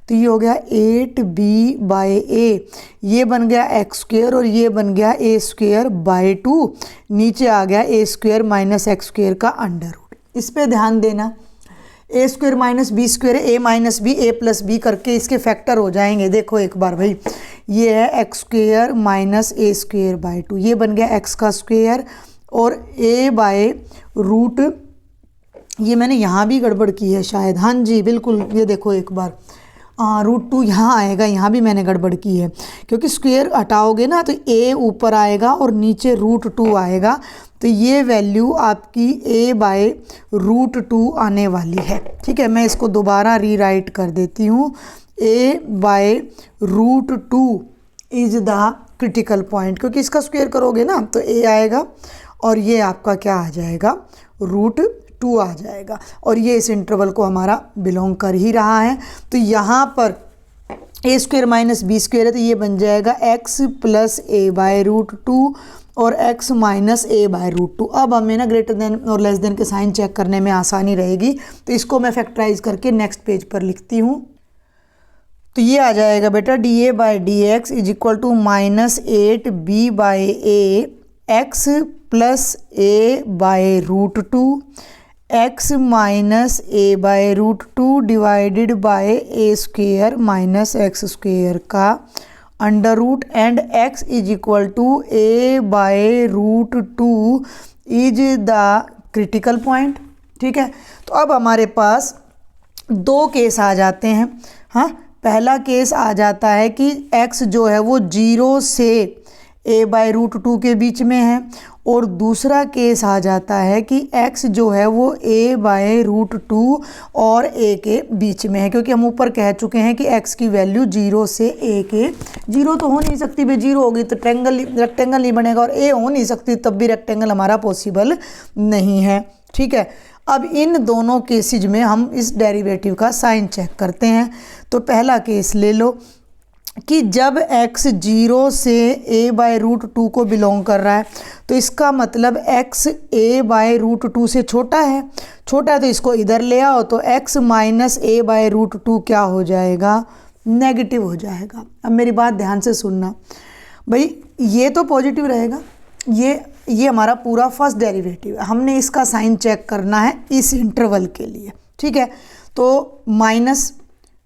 तो ये हो गया 8b/a, ये बन गया x स्क्वेयर और ये बन गया a स्क्वेयर बाय 2, नीचे आ गया a square minus x square का अंडर रूट। इस पे ध्यान देना, ए स्क्वेयर माइनस बी स्क्वेयर, ए माइनस बी, ए प्लस बी करके इसके फैक्टर हो जाएंगे। देखो एक बार भाई, ये है X square minus A square by 2, ये बन गया एक्स का स्क्वेयर, और ए बाय रूट, ये मैंने यहाँ भी गड़बड़ की है शायद, हाँ जी बिल्कुल, ये देखो एक बार √2 यहाँ आएगा, यहाँ भी मैंने गड़बड़ की है क्योंकि स्क्वेयर हटाओगे ना तो a ऊपर आएगा और नीचे √2 आएगा, तो ये वैल्यू आपकी a/√2 आने वाली है। ठीक है, मैं इसको दोबारा रीराइट कर देती हूँ, a/√2 is the critical point, क्योंकि इसका स्क्वेयर करोगे ना तो a आएगा और ये आपका क्या आ जाएगा, √2 आ जाएगा, और ये इस इंटरवल को हमारा बिलोंग कर ही रहा है। तो यहाँ पर a square minus B square है तो ये बन जाएगा x प्लस a/√2 और x माइनस a/√2। अब हमें ना ग्रेटर देन और लेस देन के साइन चेक करने में आसानी रहेगी, तो इसको मैं फैक्टराइज करके नेक्स्ट पेज पर लिखती हूँ। तो ये आ जाएगा बेटा da/dx is equal to minus 8b/a x plus a/√2 x minus a/√2 divided by a square minus x square का under root, and x is equal to a/√2 is the critical point. ठीक है। तो अब हमारे पास दो case आ जाते हैं। हाँ, पहला केस आ जाता है कि x जो है वो 0 से a/√2 के बीच में है, और दूसरा केस आ जाता है कि x जो है वो a/√2 और a के बीच में है, क्योंकि हम ऊपर कह चुके हैं कि x की वैल्यू 0 से a के, 0 तो हो नहीं सकती भाई, 0 होगी तो रेक्टेंगल नहीं बनेगा, और a हो नहीं सकती तब भी रेक्टेंगल हमारा पॉसिबल नहीं है। ठीक है। अब इन दोनों केसेज में हम इस डेरिवेटिव का साइन चेक करते हैं। तो पहला केस ले लो कि जब x 0 से a/√2 को बिलोंग कर रहा है, तो इसका मतलब x a/√2 से छोटा है। छोटा है तो इसको इधर ले आओ, तो x माइनस a/√2 क्या हो जाएगा, नेगेटिव हो जाएगा। अब मेरी बात ध्यान से सुनना भाई, ये तो पॉजिटिव रहेगा, ये हमारा पूरा फर्स्ट डेरिवेटिव है, हमने इसका साइन चेक करना है इस इंटरवल के लिए। ठीक है। तो माइनस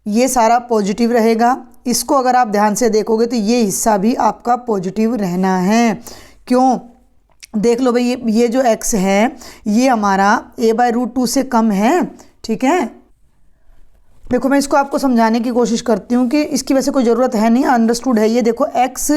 ये सारा पॉजिटिव रहेगा, इसको अगर आप ध्यान से देखोगे तो ये हिस्सा भी आपका पॉजिटिव रहना है। क्यों, देख लो भाई, ये जो x है ये हमारा a/√2 से कम है। ठीक है। देखो मैं इसको आपको समझाने की कोशिश करती हूँ कि इसकी वैसे कोई ज़रूरत है नहीं, अंडरस्टूड है ये। देखो x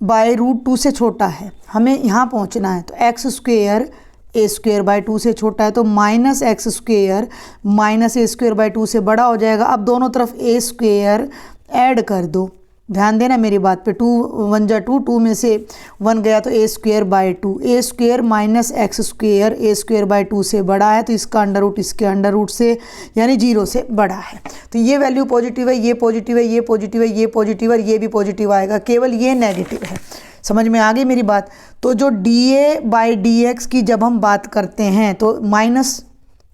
a/√2 से छोटा है, हमें यहाँ पहुँचना है, तो x² a²/2 से छोटा है, तो -x² -a²/2 से बड़ा हो जाएगा। अब दोनों तरफ a² ऐड कर दो, ध्यान देना मेरी बात पे, 2 1 जा 2, 2 में से 1 गया तो a²/2, a² minus x² a²/2 से बड़ा है, तो इसका अंडर रूट इसके अंडर रूट से, यानी 0 से बड़ा है। तो ये वैल्यू पॉजिटिव है, ये पॉजिटिव है, ये पॉजिटिव है, ये पॉजिटिव है, ये भी पॉजिटिव आएगा, केवल ये नेगेटिव है। समझ में आ गई मेरी बात। तो जो dA/dx की जब हम बात करते हैं तो माइनस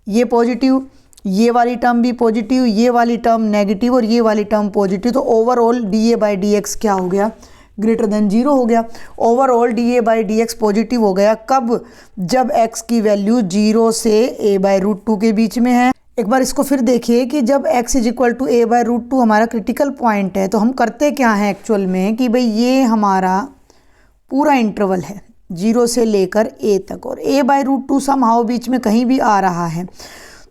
ये पॉजिटिव, ये वाली टर्म भी पॉजिटिव, ये वाली टर्म नेगेटिव और ये वाली टर्म पॉजिटिव, तो ओवरऑल dA/dx क्या हो गया, ग्रेटर देन 0 हो गया। ओवरऑल dA/dx पॉजिटिव हो गया कब, जब x की वैल्यू 0 से a/√2 के बीच में है। एक बार इसको फिर देखिए कि जब x = a/√2 हमारा क्रिटिकल पॉइंट है, तो हम करते क्या हैं एक्चुअल में कि भाई ये हमारा पूरा इंटरवल है 0 से लेकर a तक, और a/√2 समहाउ बीच में कहीं भी आ रहा है,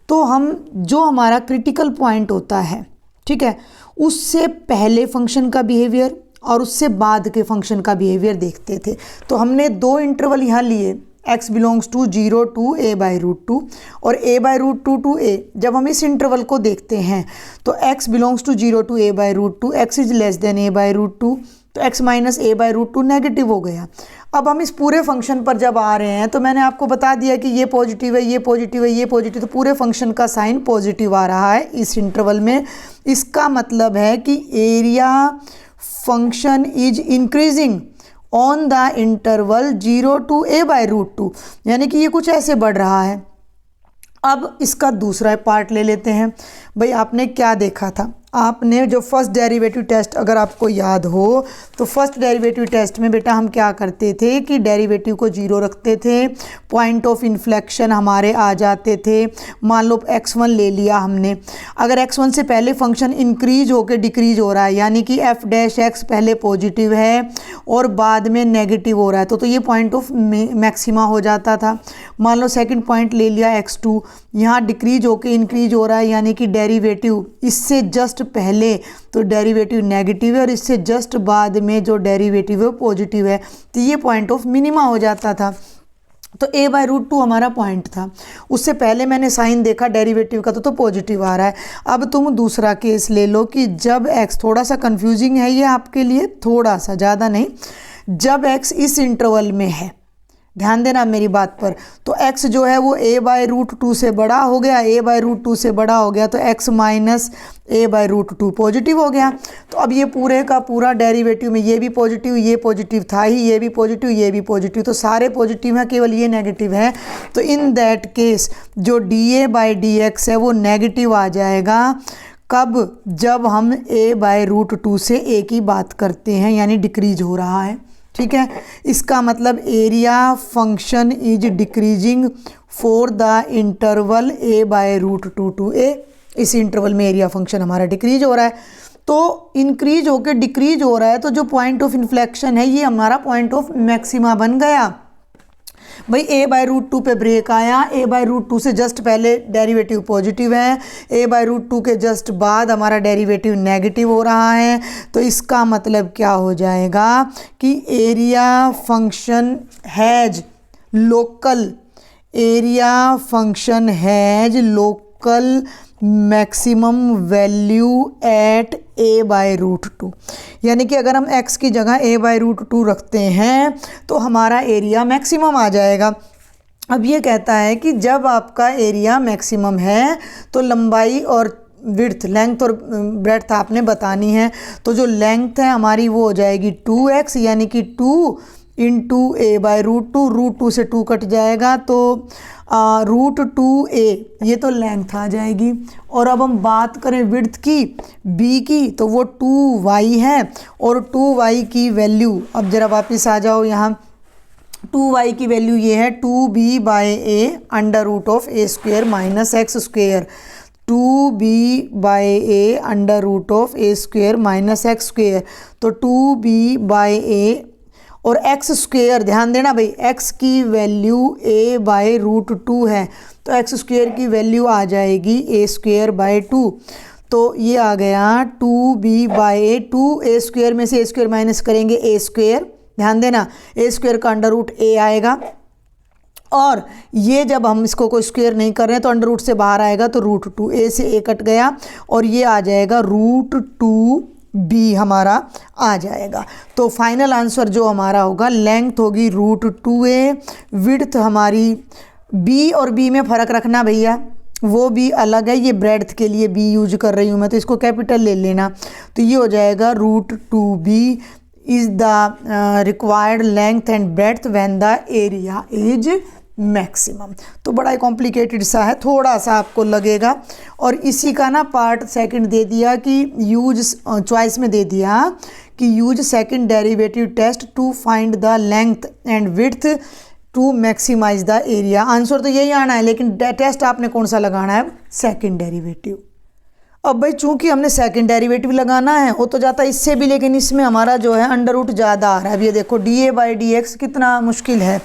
तो हम जो हमारा क्रिटिकल पॉइंट होता है, ठीक है, उससे पहले फंक्शन का बिहेवियर और उससे बाद के फंक्शन का बिहेवियर देखते थे। तो हमने दो इंटरवल यहाँ लिए, x belongs to 0 to a/√2 और a/√2 to a। जब हम इस इंटरवल को देखते हैं तो x belongs to 0 to a/√2, x is less than a/√2, तो x माइनस a/√2 नेगेटिव हो गया। अब हम इस पूरे फंक्शन पर जब आ रहे हैं तो मैंने आपको बता दिया कि ये पॉजिटिव है, ये पॉजिटिव है, ये पॉजिटिव, तो पूरे फंक्शन का साइन पॉजिटिव आ रहा है इस इंटरवल में। इसका मतलब है कि area function is increasing on the interval 0 to a/√2, यानी कि ये कुछ ऐसे बढ़ रहा है। अब इसका दूसरा पार्ट ले लेते हैं। भाई आपने क्या देखा था, आपने जो फर्स्ट डेरिवेटिव टेस्ट अगर आपको याद हो तो फर्स्ट डेरिवेटिव टेस्ट में बेटा हम क्या करते थे कि डेरिवेटिव को 0 रखते थे, पॉइंट ऑफ इन्फ्लेक्शन हमारे आ जाते थे। मान लो x1 ले लिया हमने, अगर x1 से पहले फंक्शन इंक्रीज होकर डिक्रीज हो रहा है, यानी कि f' पहले पॉजिटिव है और बाद में नेगेटिव हो रहा है, तो ये पॉइंट ऑफ मैक्सिमा हो जाता था। मान लो सेकेंड पॉइंट ले लिया x2, यहाँ डिक्रीज होकर इंक्रीज हो रहा है, यानी कि डेरिवेटिव इससे जस्ट पहले तो डेरिवेटिव नेगेटिव है और इससे जस्ट बाद में जो डेरिवेटिव है पॉजिटिव है, तो ये पॉइंट ऑफ मिनिमा हो जाता था। तो a/√2 हमारा पॉइंट था, उससे पहले मैंने साइन देखा डेरिवेटिव का तो पॉजिटिव आ रहा है। अब तुम दूसरा केस ले लो कि जब x, थोड़ा सा कंफ्यूजिंग है ये आपके लिए, थोड़ा सा, ज़्यादा नहीं, जब x इस इंटरवल में है, ध्यान देना मेरी बात पर, तो x जो है वो a/√2 से बड़ा हो गया, a/√2 से बड़ा हो गया, तो x माइनस a/√2 पॉजिटिव हो गया। तो अब ये पूरे का पूरा डेरिवेटिव में ये भी पॉजिटिव, ये पॉजिटिव था ही, ये भी पॉजिटिव, ये भी पॉजिटिव, तो सारे पॉजिटिव हैं, केवल ये नेगेटिव है। तो इन दैट केस जो dA/dx है वो नेगेटिव आ जाएगा। कब, जब हम a/√2 से a की बात करते हैं, यानी डिक्रीज हो रहा है। ठीक है, इसका मतलब area function is decreasing for the interval a/√2 to a। इस इंटरवल में एरिया फंक्शन हमारा डिक्रीज हो रहा है, तो इंक्रीज होकर डिक्रीज हो रहा है, तो जो पॉइंट ऑफ इन्फ्लेक्शन है ये हमारा पॉइंट ऑफ मैक्सिमा बन गया। भाई ए बाई रूट टू पे ब्रेक आया, ए बाई रूट टू से जस्ट पहले डेरिवेटिव पॉजिटिव है, ए बाई रूट टू के जस्ट बाद हमारा डेरिवेटिव नेगेटिव हो रहा है। तो इसका मतलब क्या हो जाएगा कि area function has local, area function has local maximum value at A by root two. यानी कि अगर हम x की जगह ए बाई रूट टू रखते हैं तो हमारा एरिया मैक्सिमम आ जाएगा। अब ये कहता है कि जब आपका एरिया मैक्सिमम है तो लंबाई और विड्थ, लेंथ और ब्रेड्थ आपने बतानी है। तो जो लेंथ है हमारी वो हो जाएगी 2x, यानी कि 2 into A by root two से 2 कट जाएगा तो रूट 2a, ये तो लेंथ आ जाएगी। और अब हम बात करें विड्थ की b की, तो वो 2y है और 2y की वैल्यू, अब ज़रा वापस आ जाओ यहाँ, 2y की वैल्यू ये है 2b by A under root of A square minus x square, 2b by A under root of A square minus x square. तो 2b बाई ए और एक्स स्क्वेयर, ध्यान देना भाई, एक्स की value a by root two है तो x square की value आ जाएगी ए स्क्वेयर बाई 2। तो ये आ गया 2b by A, 2a square में से ए स्क्वेयर माइनस करेंगे ए स्क्वेयर, ध्यान देना ए स्क्वेयर का अंडर रूट ए आएगा। और ये जब हम इसको कोई स्क्वेयर नहीं कर रहे हैं तो अंडर रूट से बाहर आएगा तो रूट 2, ए से ए कट गया और ये आ जाएगा रूट 2b हमारा आ जाएगा। तो फाइनल आंसर जो हमारा होगा, लेंथ होगी रूट 2a, विड्थ हमारी b और b में फ़र्क रखना भैया, वो भी अलग है, ये ब्रेड्थ के लिए b यूज कर रही हूँ मैं तो इसको कैपिटल ले लेना। तो ये हो जाएगा root 2b is the required length and breadth when the area is maximum. तो बड़ा ही कॉम्प्लिकेटेड सा है, थोड़ा सा आपको लगेगा। और इसी का ना पार्ट सेकंड दे दिया कि यूज, चॉइस में दे दिया कि use second derivative test to find the length and width to maximise the area. Answer तो यही आना है, लेकिन टेस्ट आपने कौन सा लगाना है, सेकंड डेरिवेटिव। अब भाई चूंकि हमने सेकंड डेरिवेटिव लगाना है, वो तो जाता है इससे भी, लेकिन इसमें हमारा जो है अंडर रूट ज़्यादा आ रहा है। अब ये देखो D A by D x कितना मुश्किल है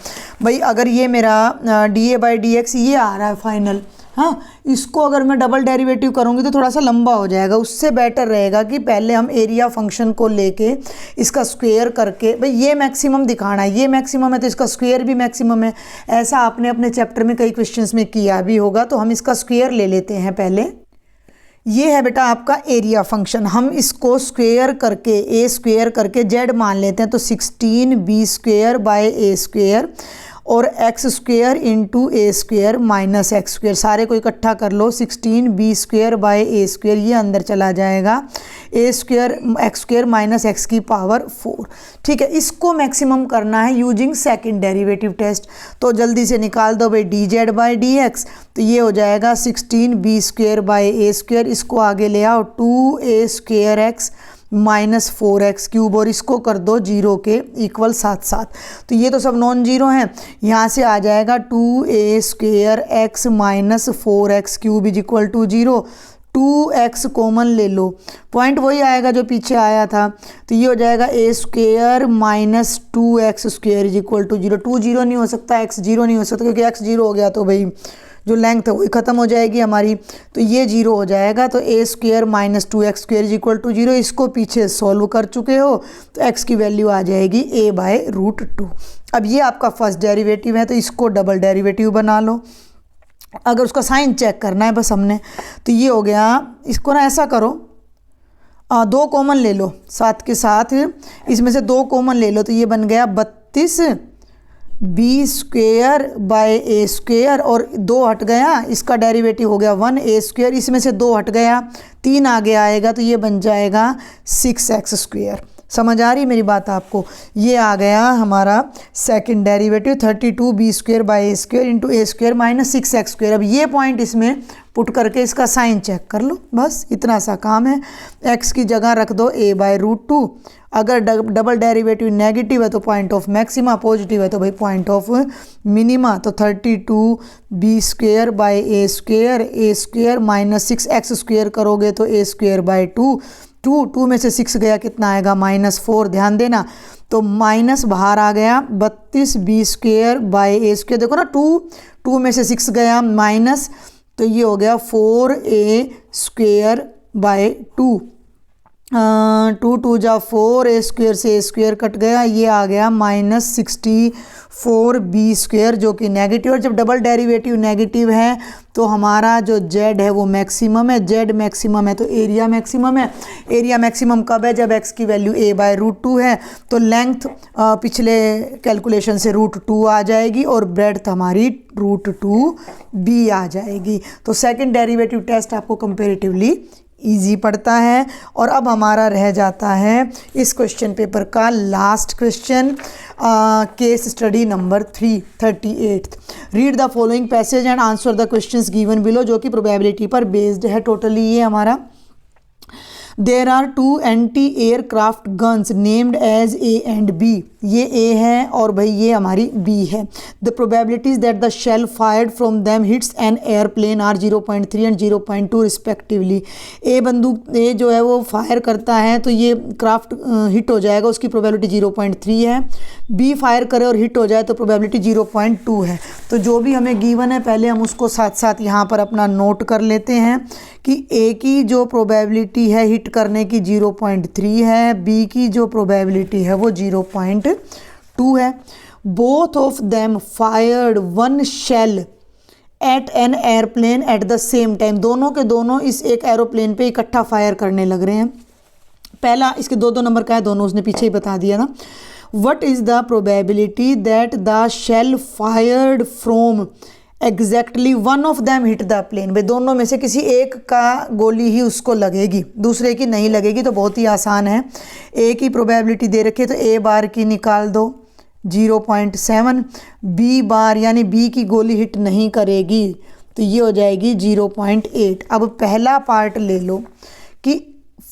भाई। अगर ये मेरा D A by D x ये आ रहा है फाइनल, हाँ, इसको अगर मैं डबल डेरिवेटिव करूँगी तो थोड़ा सा लंबा हो जाएगा। उससे बेटर रहेगा कि पहले हम एरिया फंक्शन को लेके इसका स्क्वायर करके, भाई ये मैक्सिमम दिखाना है, ये मैक्सिमम है तो इसका स्क्वायर भी मैक्सिमम है। ऐसा आपने अपने चैप्टर में कई क्वेश्चंस में किया भी होगा। तो हम इसका स्क्वायर ले लेते हैं पहले। ये है बेटा आपका एरिया फंक्शन, हम इसको स्क्वायर करके, ए स्क्वायर करके जेड मान लेते हैं तो 16b square by a square और x square into a square minus x square, सारे को इकट्ठा कर लो, 16b square by A square, ये अंदर चला जाएगा, a square x square minus x की पावर 4। ठीक है, इसको मैक्सिमम करना है यूजिंग सेकंड डेरिवेटिव टेस्ट। तो जल्दी से निकाल दो भाई D Z by D x, तो ये हो जाएगा 16b square by A square, इसको आगे ले आओ 2a square x minus 4x cube और इसको कर दो 0 के इक्वल 7 तो ये तो सब नॉन जीरो हैं। यहाँ से आ जाएगा 2a square x minus 4x cube is equal to 0, 2x common ले लो, पॉइंट वही आएगा जो पीछे आया था। तो ये हो जाएगा a square minus 2x square is equal to 0, 2 0 नहीं हो सकता, x 0 नहीं हो सकता, क्योंकि x 0 हो गया तो भाई जो लेंथ है वही ख़त्म हो जाएगी हमारी, तो ये 0 हो जाएगा। तो a square minus 2x square is equal to 0, इसको पीछे सॉल्व कर चुके हो तो x की वैल्यू आ जाएगी a बाय रूट 2। अब ये आपका फर्स्ट डेरिवेटिव है तो इसको डबल डेरिवेटिव बना लो। अगर उसका साइन चेक करना है बस हमने, तो ये हो गया, इसको ना ऐसा करो, 2 कॉमन ले लो साथ के साथ, इसमें से 2 कॉमन ले लो तो ये बन गया 32 b square by A square और 2 हट गया, इसका डेरिवेटिव हो गया 1a स्क्वेयर, इसमें से 2 हट गया, 3 आगे आएगा तो ये बन जाएगा 6x स्क्वेयर। समझ आ रही मेरी बात आपको? ये आ गया हमारा second derivative 32b square by A square into a square minus 6x square. अब ये पॉइंट इसमें पुट करके इसका साइन चेक कर लो, बस इतना सा काम है। x की जगह रख दो a बाय रूट 2, अगर डबल डेरिवेटिव नेगेटिव है तो पॉइंट ऑफ मैक्सिमा, पॉजिटिव है तो भाई पॉइंट ऑफ मिनिमा। तो 32b square by A square minus 6x square करोगे तो a स्क्वेयर बाय 2 में से 6 गया कितना आएगा -4, ध्यान देना। तो माइनस बाहर आ गया 32b² बाय a²। देखो ना 2 में से 6 गया माइनस, तो ये हो गया 4a² बाय 2। 2 2 जा 4, a² से a² कट गया, ये आ गया -64b², जो कि नेगेटिव। और जब डबल डेरिवेटिव नेगेटिव है तो हमारा जो z है वो मैक्सिमम है, z मैक्सिमम है तो एरिया मैक्सिमम है। एरिया मैक्सिमम कब है? जब x की वैल्यू a/√2 है। तो लेंथ पिछले कैलकुलेशन से √2 आ जाएगी और ब्रेड्थ हमारी √2b आ जाएगी। तो सेकंड डेरिवेटिव टेस्ट आपको कंपैरेटिवली इजी पड़ता है। और अब हमारा रह जाता है इस क्वेश्चन पेपर का last question, case study number 38। Read the following passage and answer the questions given below, जो कि प्रोबेबिलिटी पर बेस्ड है टोटली ये हमारा। There are 2 anti-aircraft guns named as A and B। ये A है और भाई ये हमारी B है। The probabilities that the shell fired from them hits an airplane are 0.3 and 0.2 respectively। A बंदूक A जो है वो फायर करता है तो ये क्राफ्ट हिट हो जाएगा, उसकी प्रोबेबिलिटी 0.3 है। B फायर करे और हिट हो जाए तो प्रोबेबिलिटी 0.2 है। तो जो भी हमें गिवन है पहले हम उसको साथ साथ यहाँ पर अपना नोट कर लेते हैं कि A की जो प्रोबेबिलिटी है हिट करने की 0.3 है, B की जो प्रोबेबिलिटी है वो 0.2 है। Both of them fired 1 shell at an airplane at the same time. दोनों के दोनों इस एक एरोप्लेन पे इकट्ठा फायर करने लग रहे हैं। पहला इसके 2 नंबर का है, दोनों उसने पीछे ही बता दिया ना। What is the probability that the shell fired from exactly one of them hit the plane. भाई दोनों में से किसी एक का गोली ही उसको लगेगी, दूसरे की नहीं लगेगी। तो बहुत ही आसान है। ए की प्रोबेबिलिटी दे रखी है तो ए बार की निकाल दो 0.7, बी बार यानी बी की गोली हिट नहीं करेगी तो ये हो जाएगी 0.8। अब पहला पार्ट ले लो कि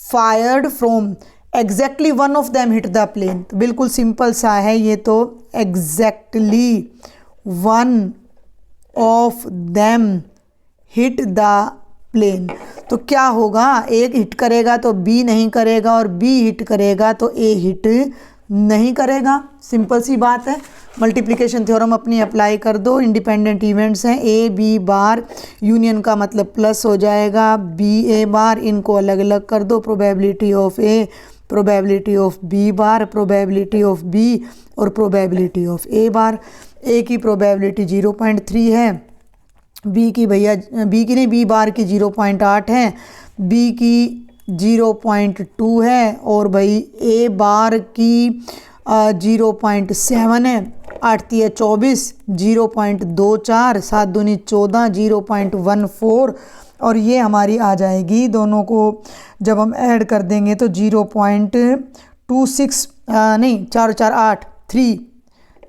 fired from exactly one of them hit the plane, तो बिल्कुल सिंपल सा है ये। तो exactly one of them hit the plane, तो क्या होगा? एक हिट करेगा तो बी नहीं करेगा और बी हिट करेगा तो ए हिट नहीं करेगा। सिंपल सी बात है। मल्टीप्लिकेशन थ्योरम अपनी अप्लाई कर दो। इंडिपेंडेंट इवेंट्स हैं ए बी बार, यूनियन का मतलब प्लस हो जाएगा बी ए बार, इनको अलग अलग कर दो। Probability of A, probability of B bar, probability of B और probability of A bar. A की प्रोबेबिलिटी 0.3 है, बी की बी बार की 0.8 है, बी की 0.2 है और भाई ए बार की 0.7 है। 8 × 24, 0.24, 7 दूनी 14, 0.14 और ये हमारी आ जाएगी। दोनों को जब हम ऐड कर देंगे तो 0.26 नहीं 4 4 8 3,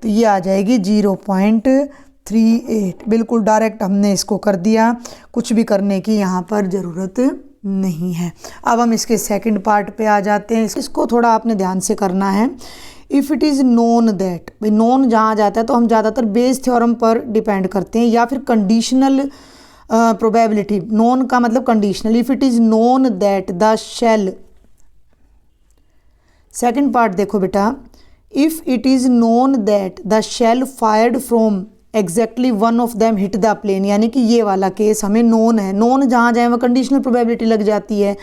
तो ये आ जाएगी 0.38। बिल्कुल डायरेक्ट हमने इसको कर दिया, कुछ भी करने की यहाँ पर ज़रूरत नहीं है। अब हम इसके सेकंड पार्ट पे आ जाते हैं। इसको थोड़ा आपने ध्यान से करना है। If it is known that, भाई नोन जहाँ जाता है तो हम ज़्यादातर बेस थ्योरम पर डिपेंड करते हैं या फिर कंडीशनल प्रोबेबिलिटी। नोन का मतलब conditional. If it is known that the shell, second part देखो बेटा, if it is known that the shell fired from exactly one of them hit the plane, यानी कि ये वाला केस हमें नोन है। नोन जहाँ जाए वह कंडीशनल प्रोबेबिलिटी लग जाती है।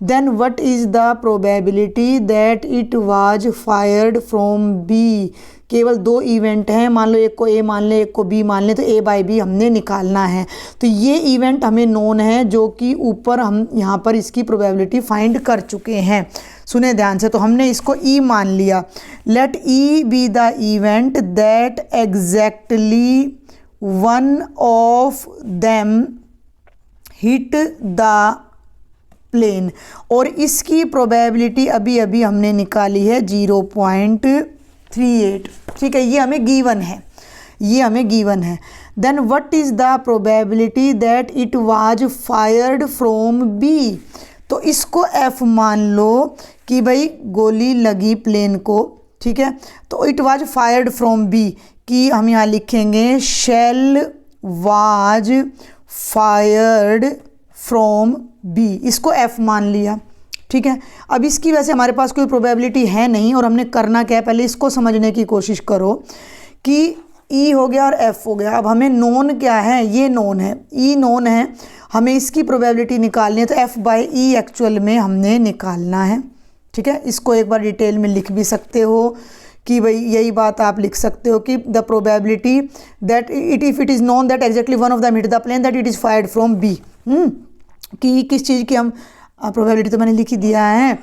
Then what is the probability that it was fired from B. केवल 2 इवेंट हैं, मान लो एक को ए मान ले एक को बी मान ले, तो ए बाई बी हमने निकालना है। तो ये इवेंट हमें नोन है जो कि ऊपर हम यहाँ पर इसकी प्रोबेबिलिटी फाइंड कर चुके हैं। सुने ध्यान से, तो हमने इसको ई मान लिया। Let E be the event that exactly one of them hit the plane, और इसकी प्रोबेबिलिटी अभी अभी हमने निकाली है 0.38। ठीक है, ये हमें गिवन है, ये हमें गिवन है। Then what is the probability that it was fired from B, तो इसको एफ मान लो कि भाई गोली लगी प्लेन को। ठीक है, तो it was fired from B कि हम यहाँ लिखेंगे shell was fired from B, इसको एफ मान लिया। ठीक है। अब इसकी वजह से हमारे पास कोई प्रोबेबिलिटी है नहीं, और हमने करना क्या है, पहले इसको समझने की कोशिश करो कि ई हो गया और एफ हो गया। अब हमें नोन क्या है, ये नोन है, ई नोन है, हमें इसकी प्रोबेबिलिटी निकालनी है, तो एफ बाई ई एक्चुअल में हमने निकालना है। ठीक है, इसको एक बार डिटेल में लिख भी सकते हो कि भाई यही बात आप लिख सकते हो कि the probability that if it is known that exactly one of the hit the plane that it is fired from B. कि किस चीज़ की हम प्रोबेबिलिटी तो मैंने लिख ही दिया है,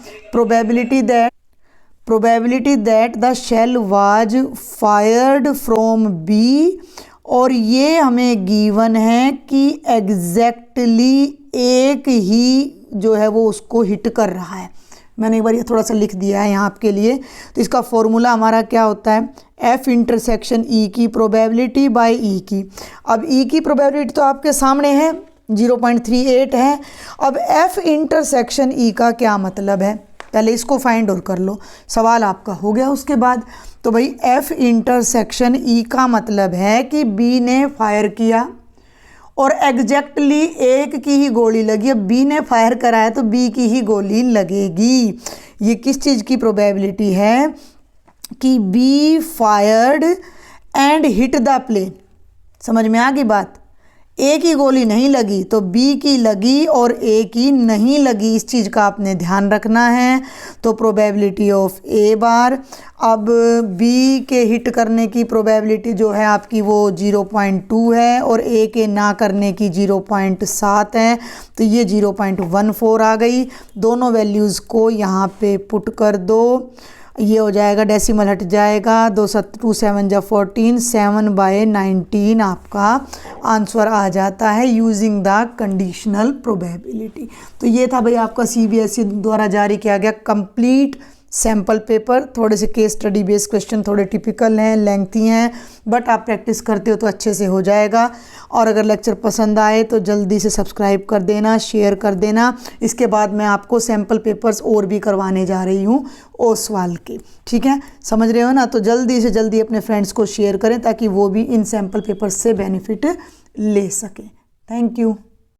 probability that the shell was fired from B, और ये हमें गिवन है कि एग्जैक्टली एक ही जो है वो उसको हिट कर रहा है। मैंने एक बार ये थोड़ा सा लिख दिया है यहाँ आपके लिए। तो इसका फॉर्मूला हमारा क्या होता है, एफ इंटरसेक्शन ई की प्रोबेबिलिटी बाय ई की। अब ई की प्रोबेबिलिटी तो आपके सामने है, 0.38 है। अब एफ इंटरसेक्शन ई का क्या मतलब है, पहले इसको फाइंड और कर लो, सवाल आपका हो गया उसके बाद। तो भाई एफ इंटरसेक्शन ई का मतलब है कि बी ने फायर किया और एग्जैक्टली एक की ही गोली लगी। अब बी ने फायर कराया तो बी की ही गोली लगेगी। ये किस चीज़ की प्रोबेबिलिटी है कि B fired and hit the plane. समझ में आ गई बात, ए की गोली नहीं लगी तो बी की लगी और ए की नहीं लगी, इस चीज़ का आपने ध्यान रखना है। तो प्रोबेबिलिटी ऑफ ए बार, अब बी के हिट करने की प्रोबेबिलिटी जो है आपकी वो 0.2 है और ए के ना करने की 0.7 है, तो ये 0.14 आ गई। दोनों वैल्यूज़ को यहाँ पे पुट कर दो, ये हो जाएगा, डेसिमल हट जाएगा, 2 7 जा 14, 7/19 आपका आंसर आ जाता है यूजिंग द कंडीशनल प्रोबेबिलिटी। तो ये था भाई आपका CBSE द्वारा जारी किया गया कंप्लीट सैम्पल पेपर। थोड़े से केस स्टडी बेस्ड क्वेश्चन थोड़े टिपिकल हैं, लेंथी हैं, बट आप प्रैक्टिस करते हो तो अच्छे से हो जाएगा। और अगर लेक्चर पसंद आए तो जल्दी से सब्सक्राइब कर देना, शेयर कर देना। इसके बाद मैं आपको सैम्पल पेपर्स और भी करवाने जा रही हूँ ओसवाल के, ठीक है, समझ रहे हो ना। तो जल्दी से जल्दी अपने फ्रेंड्स को शेयर करें ताकि वो भी इन सैम्पल पेपर्स से बेनिफिट ले सकें। Thank you.